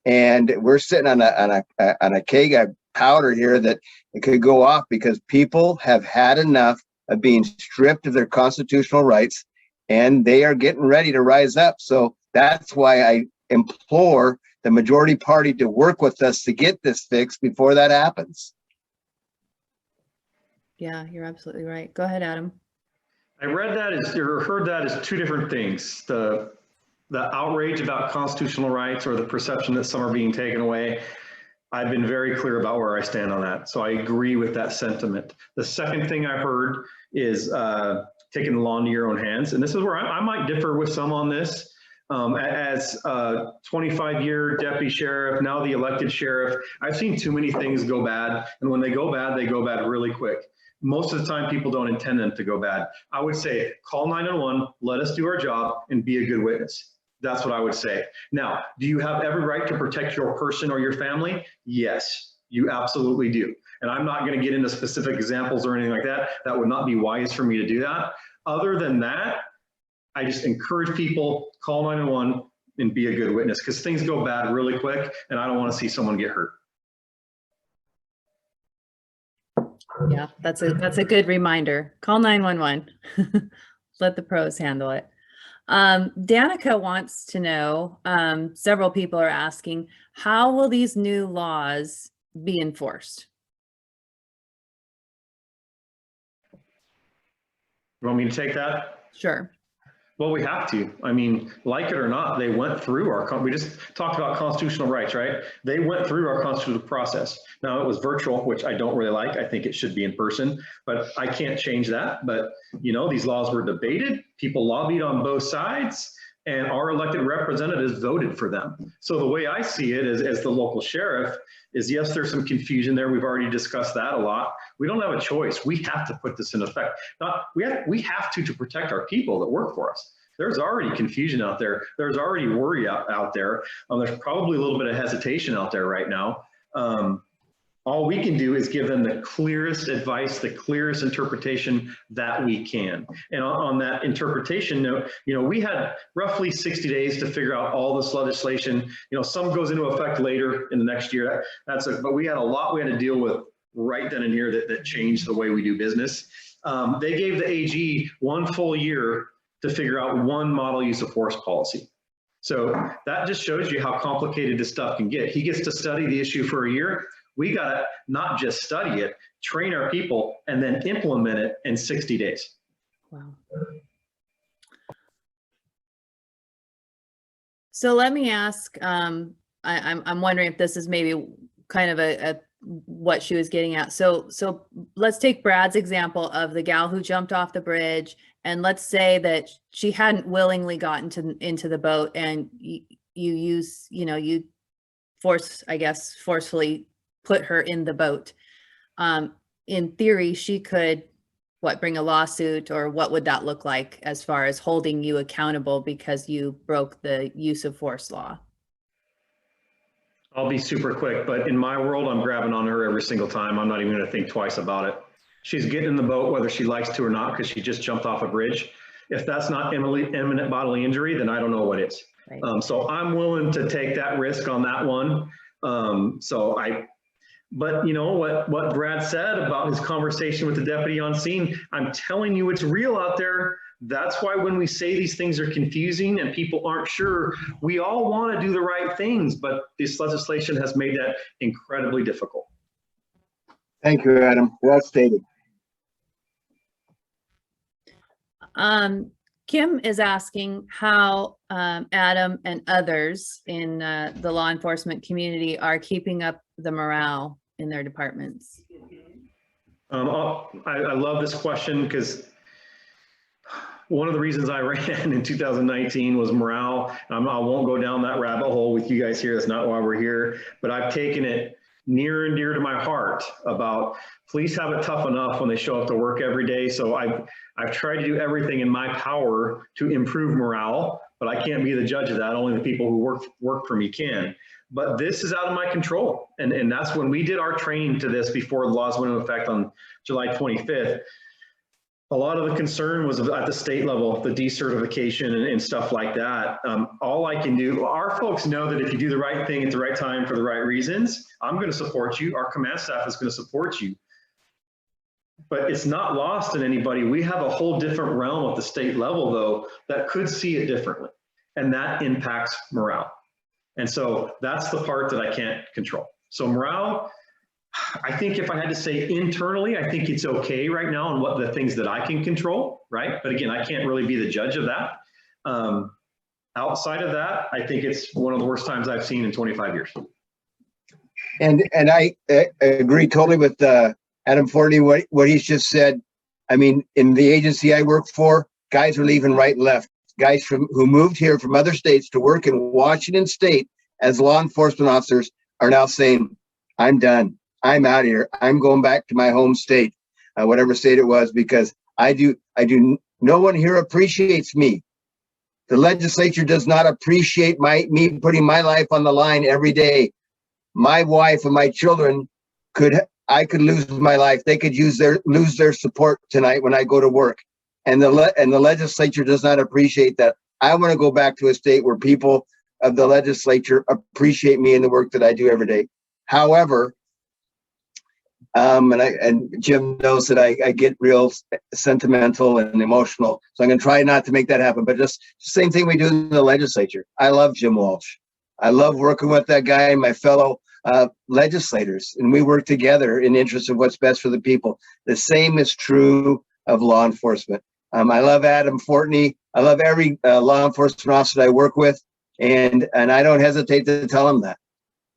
and we're sitting on a keg of powder here that it could go off because people have had enough of being stripped of their constitutional rights, and they are getting ready to rise up. So that's why I implore the majority party to work with us to get this fixed before that happens. Yeah, you're absolutely right. Go ahead, Adam. I read that or heard that as two different things. The outrage about constitutional rights or the perception that some are being taken away. I've been very clear about where I stand on that. So I agree with that sentiment. The second thing I heard is taking the law into your own hands. And this is where I might differ with some on this. As a 25-year deputy sheriff, now the elected sheriff, I've seen too many things go bad. And when they go bad really quick. Most of the time, people don't intend them to go bad. I would say, call 911, let us do our job, and be a good witness. That's what I would say. Now, do you have every right to protect your person or your family? Yes, you absolutely do. And I'm not going to get into specific examples or anything like that. That would not be wise for me to do that. Other than that, I just encourage people, call 911 and be a good witness, because things go bad really quick and I don't want to see someone get hurt. Yeah, that's a good reminder. Call 911. Let the pros handle it. Danica wants to know, several people are asking, how will these new laws be enforced? You want me to take that? Sure. Well, we have to. I mean, like it or not, they went through we just talked about constitutional rights, right? They went through our constitutional process. Now it was virtual, which I don't really like. I think it should be in person, but I can't change that. But, you know, these laws were debated, people lobbied on both sides, and our elected representatives voted for them. So the way I see it as the local sheriff is, yes, there's some confusion there. We've already discussed that a lot. We don't have a choice. We have to put this in effect. We have to protect our people that work for us. There's already confusion out there. There's already worry out there. There's probably a little bit of hesitation out there right now. All we can do is give them the clearest advice, the clearest interpretation that we can. And on that interpretation note, you know, we had roughly 60 days to figure out all this legislation. You know, some goes into effect later in the next year. But we had a lot we had to deal with right then and here that changed the way we do business. They gave the AG 1 full year to figure out one model use of force policy. So that just shows you how complicated this stuff can get. He gets to study the issue for a year. We got to not just study it, train our people, and then implement it in 60 days. Wow. So let me ask, I'm wondering if this is maybe kind of a what she was getting at. So let's take Brad's example of the gal who jumped off the bridge, and let's say that she hadn't willingly gotten into the boat, and you forcefully put her in the boat. In theory, she could, bring a lawsuit, or what would that look like as far as holding you accountable because you broke the use of force law? I'll be super quick, but in my world, I'm grabbing on her every single time. I'm not even going to think twice about it. She's getting in the boat, whether she likes to or not, because she just jumped off a bridge. If that's not imminent bodily injury, then I don't know what is. Right. So I'm willing to take that risk on that one. But you know what Brad said about his conversation with the deputy on scene, I'm telling you, it's real out there. That's why when we say these things are confusing and people aren't sure, we all want to do the right things, but this legislation has made that incredibly difficult. Thank you, Adam. Well stated. Kim is asking how Adam and others in the law enforcement community are keeping up the morale in their departments. I love this question because one of the reasons I ran in 2019 was morale. I won't go down that rabbit hole with you guys here. That's not why we're here, but I've taken it near and dear to my heart about police have it tough enough when they show up to work every day. So I've tried to do everything in my power to improve morale, but I can't be the judge of that. Only the people who work for me can. But this is out of my control. And that's when we did our training to this before the laws went into effect on July 25th. A lot of the concern was at the state level, the decertification and stuff like that. All I can do, our folks know that if you do the right thing at the right time for the right reasons, I'm going to support you. Our command staff is going to support you. But it's not lost in anybody. We have a whole different realm at the state level, though, that could see it differently. And that impacts morale. And so that's the part that I can't control. So morale, I think if I had to say internally, I think it's okay right now on what the things that I can control, right? But again, I can't really be the judge of that. Outside of that, I think it's one of the worst times I've seen in 25 years. And I agree totally with Adam Fortney, what he's just said. I mean, in the agency I work for, guys are leaving right and left. Guys who moved here from other states to work in Washington State as law enforcement officers are now saying, I'm done. I'm out of here. I'm going back to my home state, whatever state it was, because no one here appreciates me. The legislature does not appreciate me putting my life on the line every day. My wife and my children I could lose my life. They could lose their support tonight when I go to work. And the legislature does not appreciate that. I want to go back to a state where people of the legislature appreciate me and the work that I do every day. However, and Jim knows that I get real sentimental and emotional, so I'm going to try not to make that happen. But just the same thing we do in the legislature. I love Jim Walsh. I love working with that guy and my fellow legislators, and we work together in the interest of what's best for the people. The same is true of law enforcement. I love Adam Fortney. I love every law enforcement officer that I work with, and I don't hesitate to tell them that.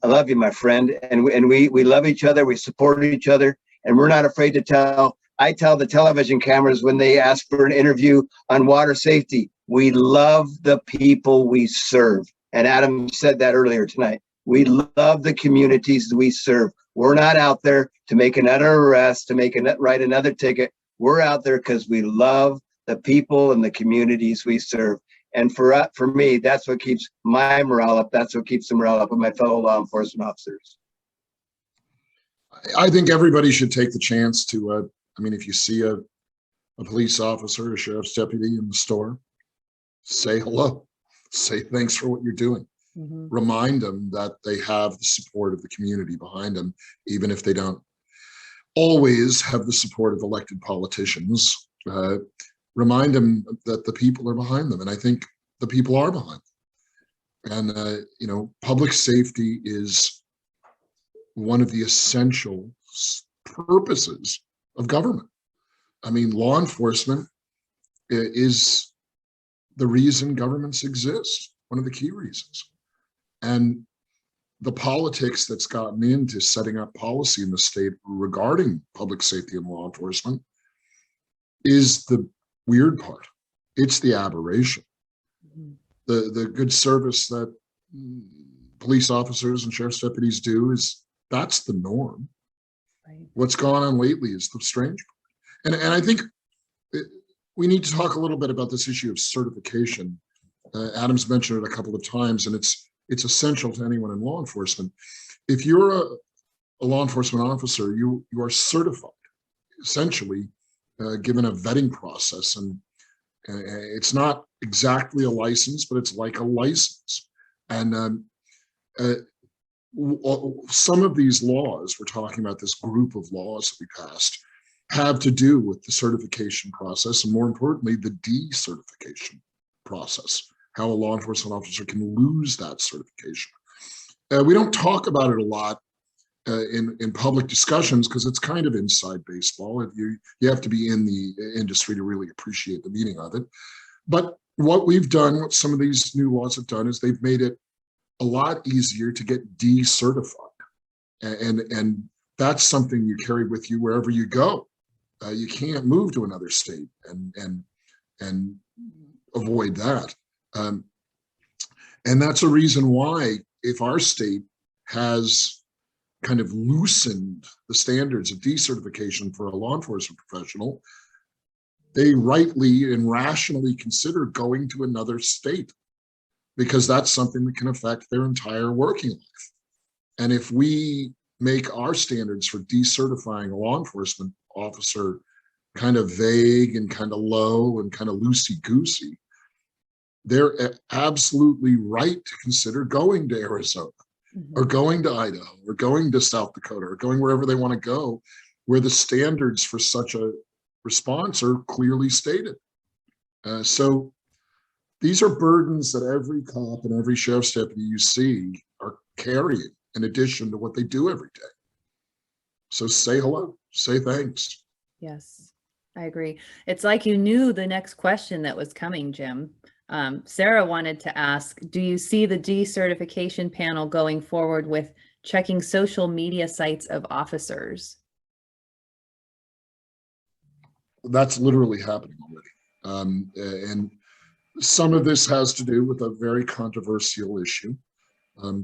I love you, my friend, and we love each other. We support each other, and we're not afraid to tell. I tell the television cameras when they ask for an interview on water safety, we love the people we serve. And Adam said that earlier tonight. We love the communities we serve. We're not out there to make another arrest, to write another ticket. We're out there because we love the people and the communities we serve. And for me, that's what keeps my morale up. That's what keeps the morale up of my fellow law enforcement officers. I think everybody should take the chance to, I mean, if you see a police officer, a sheriff's deputy in the store, say hello, say thanks for what you're doing. Mm-hmm. Remind them that they have the support of the community behind them, even if they don't always have the support of elected politicians. Remind them that the people are behind them, and I think the people are behind them. And you know, public safety is one of the essential purposes of government. I mean, law enforcement is the reason governments exist, one of the key reasons. And the politics that's gotten into setting up policy in the state regarding public safety and law enforcement is the weird part. It's the aberration. Mm-hmm. The good service that police officers and sheriff's deputies do that's the norm. Right. What's gone on lately is the strange part. And I think we need to talk a little bit about this issue of certification. Adam's mentioned it a couple of times, and it's essential to anyone in law enforcement. If you're a law enforcement officer, you are certified, essentially given a vetting process, and it's not exactly a license, but it's like a license. And some of these laws, we're talking about this group of laws that we passed, have to do with the certification process, and more importantly, the decertification process, how a law enforcement officer can lose that certification. We don't talk about it a lot in public discussions because it's kind of inside baseball. You have to be in the industry to really appreciate the meaning of it. But what we've done, what some of these new laws have done, is they've made it a lot easier to get decertified. And that's something you carry with you wherever you go. You can't move to another state and avoid that. And that's a reason why, if our state has kind of loosened the standards of decertification for a law enforcement professional, they rightly and rationally consider going to another state, because that's something that can affect their entire working life. And if we make our standards for decertifying a law enforcement officer kind of vague and kind of low and kind of loosey-goosey, they're absolutely right to consider going to Arizona, or going to Idaho, or going to South Dakota, or going wherever they want to go, where the standards for such a response are clearly stated. So these are burdens that every cop and every sheriff's deputy you see are carrying, in addition to what they do every day. So say hello, say thanks. Yes, I agree. It's like you knew the next question that was coming, Jim. Sarah wanted to ask, do you see the decertification panel going forward with checking social media sites of officers? That's literally happening already. And some of this has to do with a very controversial issue.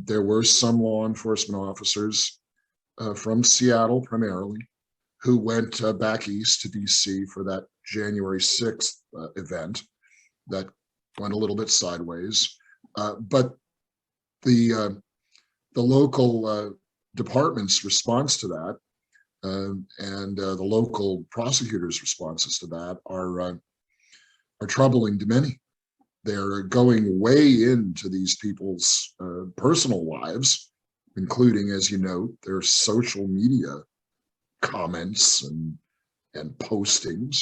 There were some law enforcement officers from Seattle primarily who went back east to DC for that January 6th event that went a little bit sideways. But the local department's response to that and the local prosecutors' responses to that are troubling to many. They're going way into these people's personal lives, including, as you note, their social media comments and postings,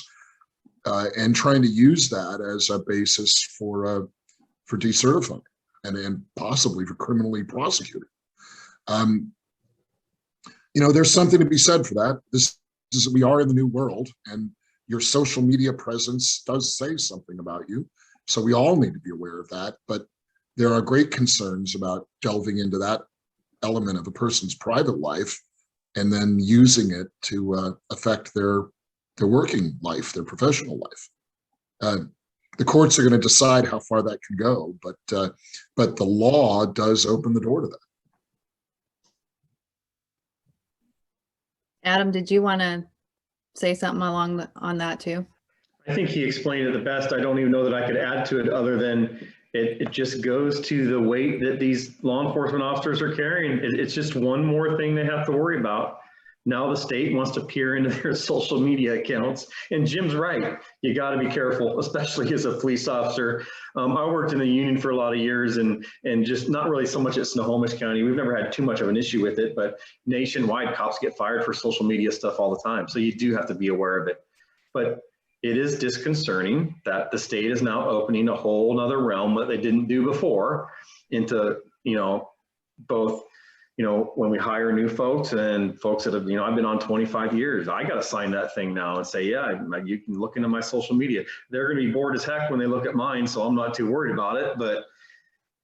and trying to use that as a basis for decertifying and possibly for criminally prosecuting. You know, there's something to be said for that. We are in the new world, and your social media presence does say something about you. So we all need to be aware of that. But there are great concerns about delving into that element of a person's private life and then using it to affect their working life, their professional life. The courts are going to decide how far that can go, but the law does open the door to that. Adam, did you want to say something on that too? I think he explained it the best. I don't even know that I could add to it other than it just goes to the weight that these law enforcement officers are carrying. It's just one more thing they have to worry about. Now the state wants to peer into their social media accounts. And Jim's right. You got to be careful, especially as a police officer. I worked in the union for a lot of years and just not really so much at Snohomish County. We've never had too much of an issue with it, but nationwide cops get fired for social media stuff all the time. So you do have to be aware of it. But it is disconcerting that the state is now opening a whole nother realm that they didn't do before into, both, when we hire new folks and folks that have, I've been on 25 years, I got to sign that thing now and say, yeah, you can look into my social media. They're going to be bored as heck when they look at mine. So I'm not too worried about it. But,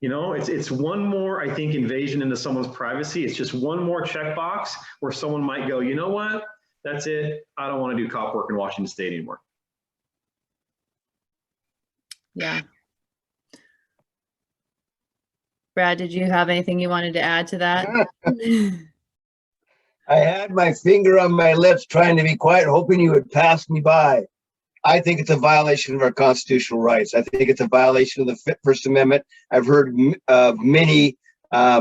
it's one more, I think, invasion into someone's privacy. It's just one more checkbox where someone might go, you know what? That's it. I don't want to do cop work in Washington State anymore. Yeah. Brad, did you have anything you wanted to add to that? I had my finger on my lips trying to be quiet, hoping you would pass me by. I think it's a violation of our constitutional rights. I think it's a violation of the First Amendment. I've heard of many law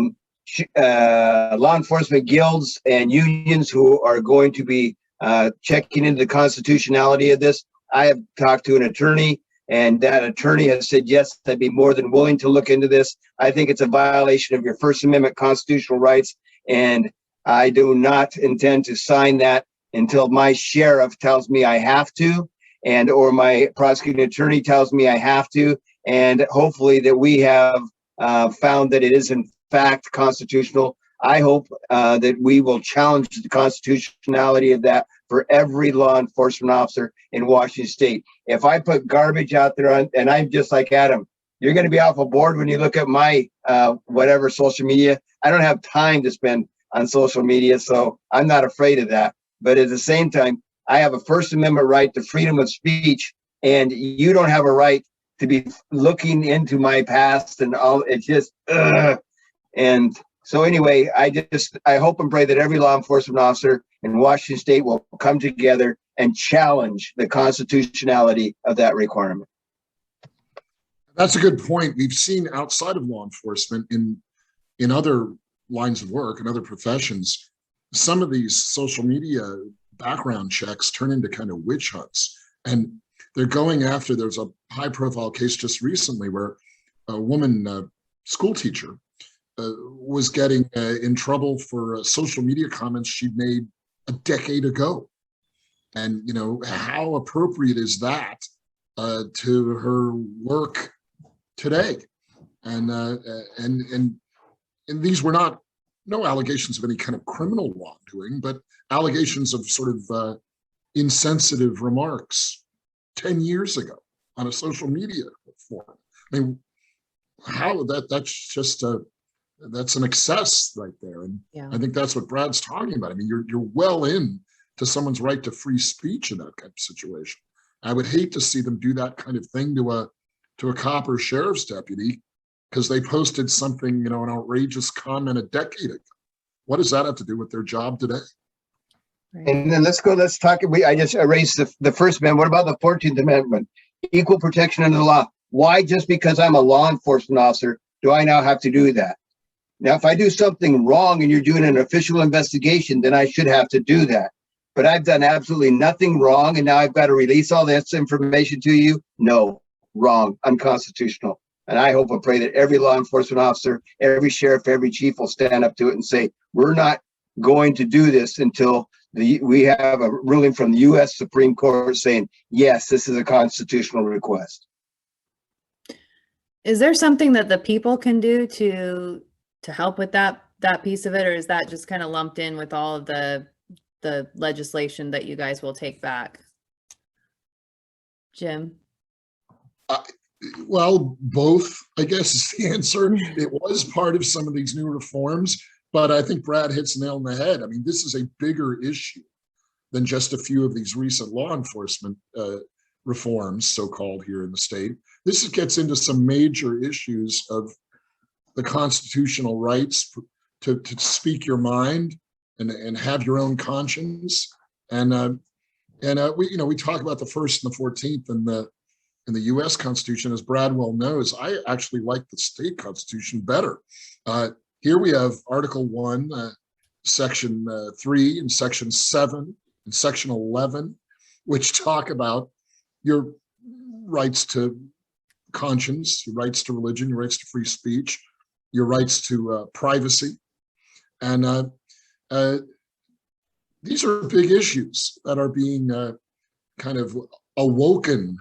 enforcement guilds and unions who are going to be checking into the constitutionality of this. I have talked to an attorney, and that attorney has said, yes, I'd be more than willing to look into this. I think it's a violation of your First Amendment constitutional rights, and I do not intend to sign that until my sheriff tells me I have to, and or my prosecuting attorney tells me I have to, and hopefully that we have found that it is in fact constitutional. I hope that we will challenge the constitutionality of that for every law enforcement officer in Washington State. If I put garbage out there and I'm just like Adam, you're going to be awful bored when you look at my whatever social media. I don't have time to spend on social media, so I'm not afraid of that. But at the same time, I have a First Amendment right to freedom of speech, and you don't have a right to be looking into my past and all. It's just, and so anyway, I hope and pray that every law enforcement officer in Washington State will come together and challenge the constitutionality of that requirement. That's a good point. We've seen outside of law enforcement in other lines of work and other professions, some of these social media background checks turn into kind of witch hunts. And they're going after, there's a high profile case just recently where a woman, school teacher, was getting in trouble for social media comments she'd made a decade ago. And, how appropriate is that to her work today? And these were no allegations of any kind of criminal wrongdoing, but allegations of sort of insensitive remarks 10 years ago on a social media forum. I mean, that's just that's an excess right there. And yeah. I think that's what Brad's talking about. I mean, you're well in to someone's right to free speech in that kind of situation. I would hate to see them do that kind of thing to a cop or sheriff's deputy because they posted something, an outrageous comment a decade ago. What does that have to do with their job today? Right. And then let's talk. I just erased the First Amendment. What about the 14th Amendment? Equal protection under the law. Why, just because I'm a law enforcement officer, do I now have to do that? Now, if I do something wrong and you're doing an official investigation, then I should have to do that. But I've done absolutely nothing wrong, and now I've got to release all this information to you? No, wrong, unconstitutional. And I hope and pray that every law enforcement officer, every sheriff, every chief will stand up to it and say, we're not going to do this until we have a ruling from the U.S. Supreme Court saying, yes, this is a constitutional request. Is there something that the people can do to help with that piece of it, or is that just kind of lumped in with all of the legislation that you guys will take back? Jim? Well, both, I guess, is the answer. It was part of some of these new reforms, but I think Brad hits the nail on the head. I mean, this is a bigger issue than just a few of these recent law enforcement reforms, so-called, here in the state. This gets into some major issues of the constitutional rights to speak your mind and have your own conscience. And we talk about the First and the 14th in the U.S. Constitution. As Brad well knows, I actually like the state constitution better. Here we have Article 1, Section 3 and Section 7 and Section 11, which talk about your rights to conscience, your rights to religion, your rights to free speech, your rights to privacy. And these are big issues that are being kind of awoken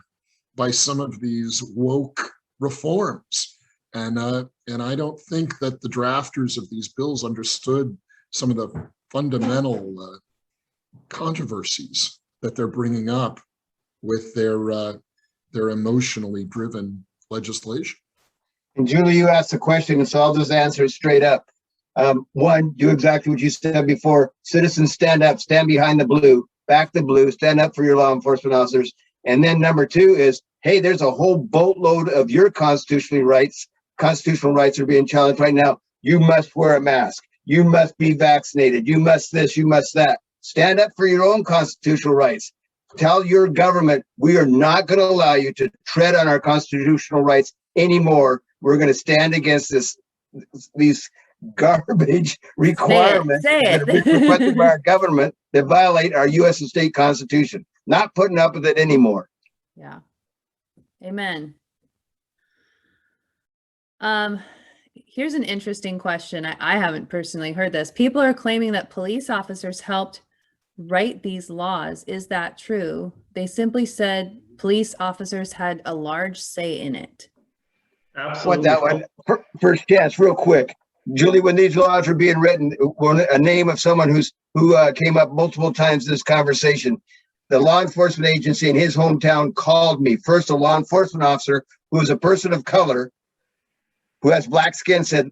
by some of these woke reforms. And I don't think that the drafters of these bills understood some of the fundamental controversies that they're bringing up with their emotionally driven legislation. And Julie, you asked the question, and so I'll just answer it straight up. One, do exactly what you said before. Citizens, stand up, stand behind the blue, back the blue, stand up for your law enforcement officers. And then number two is, hey, there's a whole boatload of your constitutional rights are being challenged right now. You must wear a mask. You must be vaccinated. You must this, you must that. Stand up for your own constitutional rights. Tell your government, we are not going to allow you to tread on our constitutional rights anymore. We're going to stand against these garbage requirements that have been requested by our government that violate our U.S. and state constitution. Not putting up with it anymore. Yeah. Amen. Here's an interesting question. I haven't personally heard this. People are claiming that police officers helped write these laws. Is that true? They simply said police officers had a large say in it. Absolutely. What that one? First chance, real quick. Julie, when these laws were being written, a name of someone who came up multiple times in this conversation. The law enforcement agency in his hometown called me. First, a law enforcement officer who is a person of color, who has black skin, said,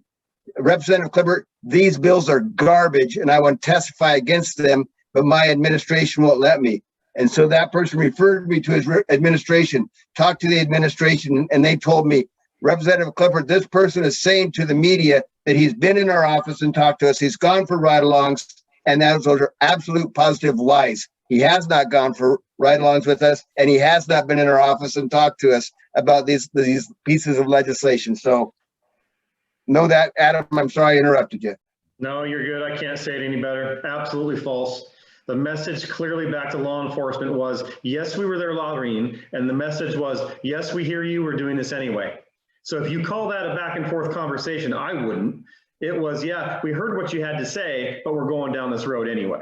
Representative Klippert, these bills are garbage and I want to testify against them, but my administration won't let me. And so that person referred me to his administration, talked to the administration, and they told me, Representative Klippert, this person is saying to the media that he's been in our office and talked to us. He's gone for ride-alongs, and those are absolute positive lies. He has not gone for ride-alongs with us, and he has not been in our office and talked to us about these pieces of legislation. So know that, Adam, I'm sorry I interrupted you. No, you're good. I can't say it any better. Absolutely false. The message clearly back to law enforcement was, yes, we were there lobbying, and the message was, yes, we hear you, we're doing this anyway. So if you call that a back and forth conversation, I wouldn't. It was, yeah, we heard what you had to say, but we're going down this road anyway.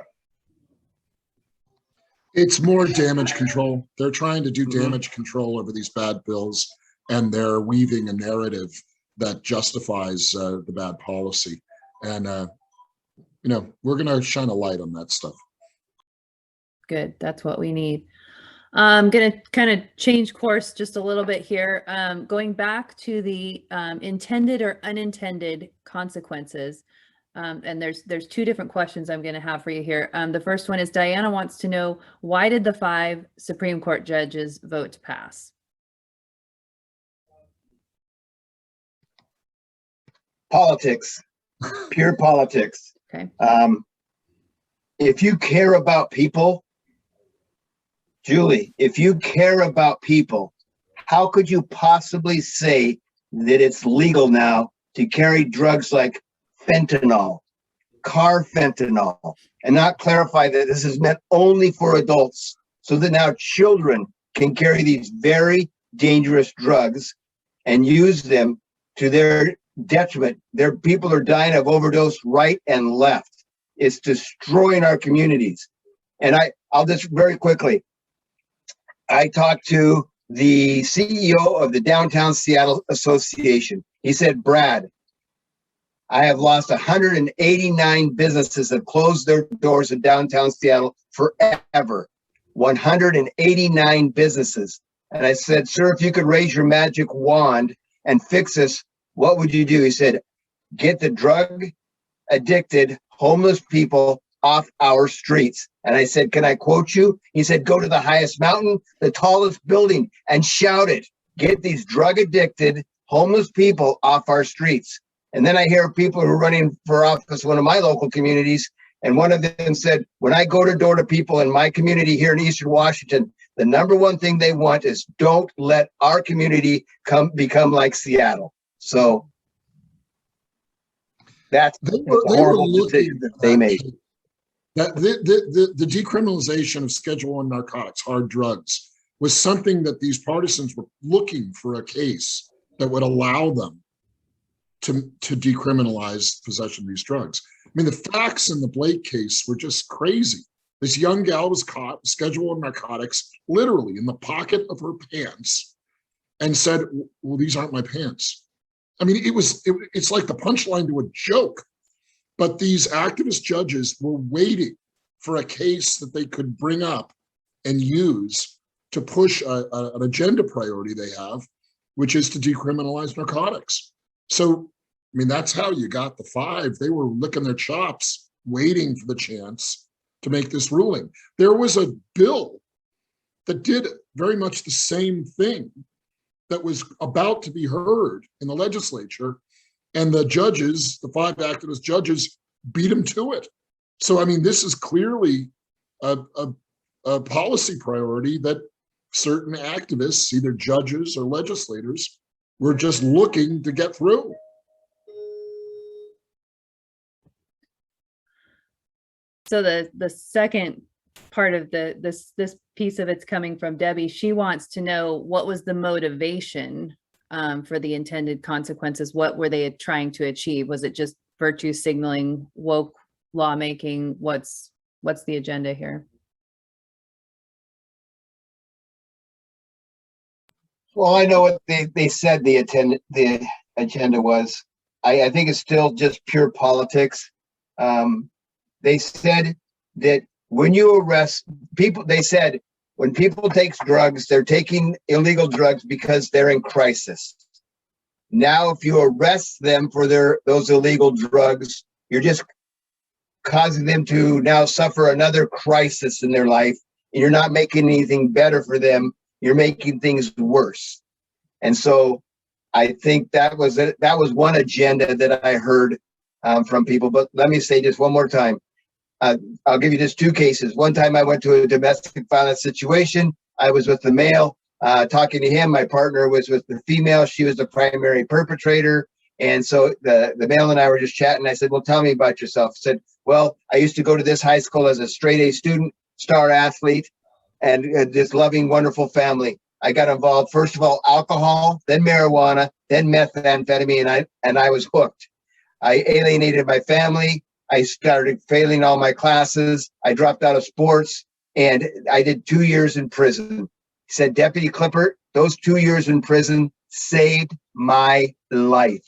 It's more damage control. They're trying to do damage control over these bad bills, and they're weaving a narrative that justifies the bad policy. And, we're going to shine a light on that stuff. Good. That's what we need. I'm going to kind of change course just a little bit here. Going back to the intended or unintended consequences. And there's two different questions I'm going to have for you here. The first one is Diana wants to know, why did the 5 Supreme Court judges vote to pass? Politics, pure politics. Okay. If you care about people, Julie, if you care about people, how could you possibly say that it's legal now to carry drugs like fentanyl, carfentanil, and not clarify that this is meant only for adults, so that now children can carry these very dangerous drugs and use them to their detriment? Their people are dying of overdose right and left. It's destroying our communities. And I'll just very quickly, I talked to the CEO of the Downtown Seattle Association. He said, Brad, I have lost 189 businesses that closed their doors in downtown Seattle forever. 189 businesses. And I said, sir, if you could raise your magic wand and fix this, what would you do? He said, get the drug addicted, homeless people off our streets. And I said, can I quote you? He said, go to the highest mountain, the tallest building, and shout it. Get these drug addicted, homeless people off our streets. And then I hear people who are running for office, one of my local communities, and one of them said, when I go to door to people in my community here in Eastern Washington, the number one thing they want is don't let our community become like Seattle. So that's They a were horrible looking decision that they made. that the decriminalization of Schedule I narcotics, hard drugs, was something that these partisans were looking for, a case that would allow them to decriminalize possession of these drugs. I mean, the facts in the Blake case were just crazy. This young gal was caught with Schedule I narcotics, literally in the pocket of her pants, and said, well, these aren't my pants. I mean, it's like the punchline to a joke. But these activist judges were waiting for a case that they could bring up and use to push an agenda priority they have, which is to decriminalize narcotics. So, I mean, that's how you got the 5. They were licking their chops, waiting for the chance to make this ruling. There was a bill that did very much the same thing that was about to be heard in the legislature, and the judges, the 5 activist judges, beat them to it. So, I mean, this is clearly a policy priority that certain activists, either judges or legislators, were just looking to get through. So the second part of this piece of it's coming from Debbie. She wants to know, what was the motivation for the intended consequences? What were they trying to achieve? Was it just virtue signaling, woke lawmaking? What's the agenda here? Well, I know what they said the agenda was. I think it's still just pure politics. They said that when you arrest people, they said when people take drugs, they're taking illegal drugs because they're in crisis. Now, if you arrest them for those illegal drugs, you're just causing them to now suffer another crisis in their life, and you're not making anything better for them. You're making things worse. And so I think that was one agenda that I heard from people. But let me say just one more time. I'll give you just 2 cases. One time I went to a domestic violence situation. I was with the male talking to him. My partner was with the female. She was the primary perpetrator. And so the male and I were just chatting. I said, well, tell me about yourself. I said, well, I used to go to this high school as a straight A student, star athlete, and this loving, wonderful family. I got involved, first of all, alcohol, then marijuana, then methamphetamine, and I was hooked. I alienated my family. I started failing all my classes. I dropped out of sports, and I did 2 years in prison. He said, Deputy Klippert, those 2 years in prison saved my life.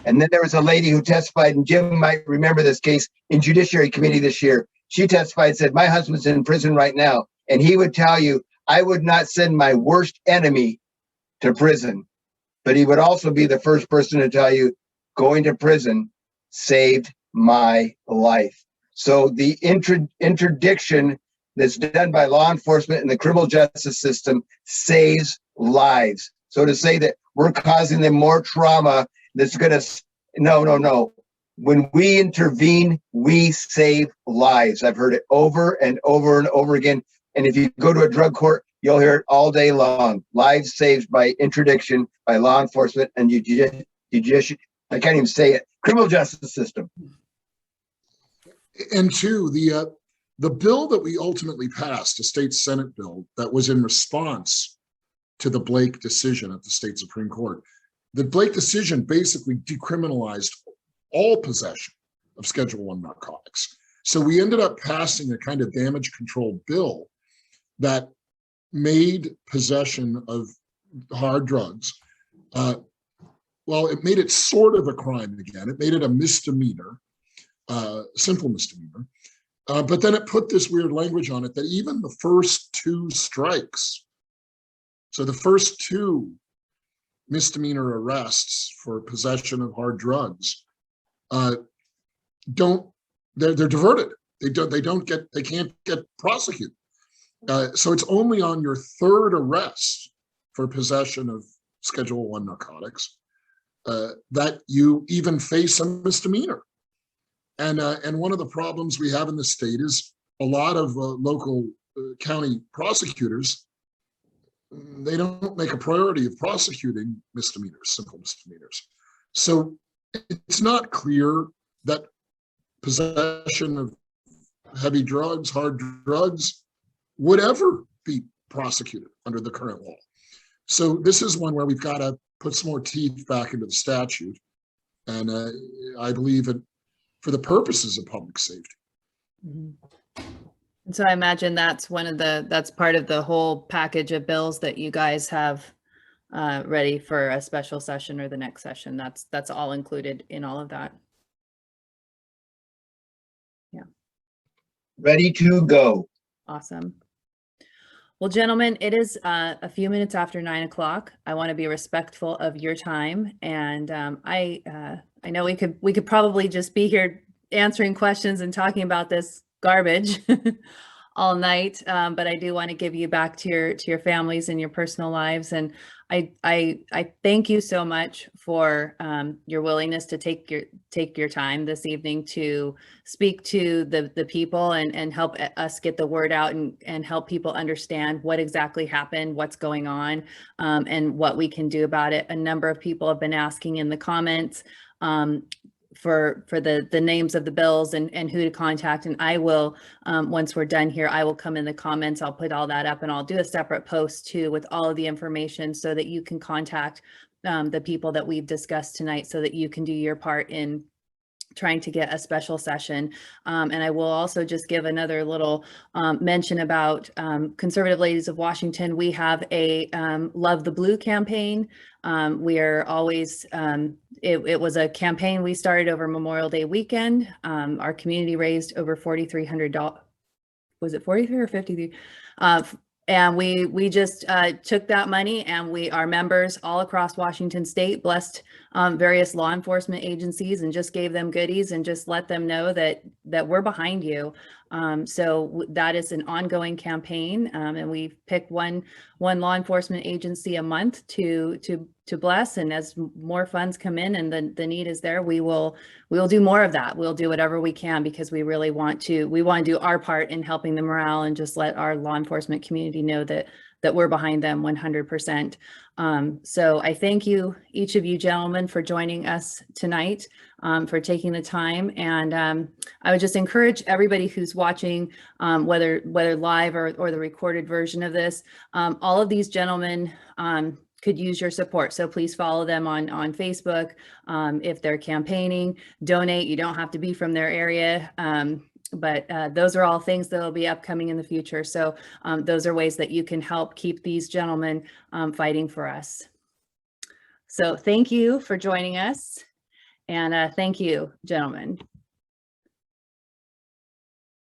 And then there was a lady who testified, and Jim might remember this case, in Judiciary Committee this year. She testified and said, my husband's in prison right now. And he would tell you, I would not send my worst enemy to prison. But he would also be the first person to tell you, going to prison saved my life. So the interdiction that's done by law enforcement and the criminal justice system saves lives. So to say that we're causing them more trauma, that's going to, no. When we intervene, we save lives. I've heard it over and over and over again. And if you go to a drug court, you'll hear it all day long. Lives saved by interdiction, by law enforcement, and I can't even say it, criminal justice system. And 2, the bill that we ultimately passed, a state Senate bill that was in response to the Blake decision at the state Supreme Court, the Blake decision basically decriminalized all possession of Schedule I narcotics. So we ended up passing a kind of damage control bill that made possession of hard drugs, well, it made it sort of a crime again. It made it a misdemeanor, simple misdemeanor. But then it put this weird language on it that even the first 2 strikes, So the first 2 misdemeanor arrests for possession of hard drugs they're diverted. They can't get prosecuted. So it's only on your 3rd arrest for possession of Schedule 1 narcotics that you even face a misdemeanor. And one of the problems we have in the state is a lot of local county prosecutors, they don't make a priority of prosecuting misdemeanors, simple misdemeanors. So it's not clear that possession of heavy drugs, hard drugs, would ever be prosecuted under the current law. So this is one where we've got to put some more teeth back into the statute. And I believe it for the purposes of public safety. Mm-hmm. And so I imagine that's that's part of the whole package of bills that you guys have ready for a special session or the next session. That's all included in all of that. Yeah. Ready to go. Awesome. Well, gentlemen, it is a few minutes after 9 o'clock. I want to be respectful of your time, and I know we could probably just be here answering questions and talking about this garbage all night, but I do want to give you back to your families and your personal lives, and I thank you so much for your willingness to take your time this evening to speak to the people and help us get the word out and help people understand what exactly happened, what's going on, and what we can do about it. A number of people have been asking in the comments for the names of the bills and who to contact, and I will once we're done here, I will come in the comments, I'll put all that up, and I'll do a separate post too with all of the information so that you can contact the people that we've discussed tonight so that you can do your part in trying to get a special session. And I will also just give another little mention about Conservative Ladies of Washington. We have a Love the Blue campaign. We are always, it was a campaign we started over Memorial Day weekend. Our community raised over $4,300. Was it 43 or 53? And we just took that money, and our members all across Washington state blessed various law enforcement agencies and just gave them goodies and just let them know that we're behind you. So that is an ongoing campaign, and we pick one law enforcement agency a month to bless. And as more funds come in and the need is there, we will do more of that. We'll do whatever we can because we really want to do our part in helping the morale and just let our law enforcement community know that we're behind them 100%. So I thank you, each of you gentlemen, for joining us tonight, for taking the time. And I would just encourage everybody who's watching, whether live or the recorded version of this, all of these gentlemen could use your support. So please follow them on Facebook. If they're campaigning, donate. You don't have to be from their area. But those are all things that will be upcoming in the future. So those are ways that you can help keep these gentlemen fighting for us. So thank you for joining us. And thank you, gentlemen.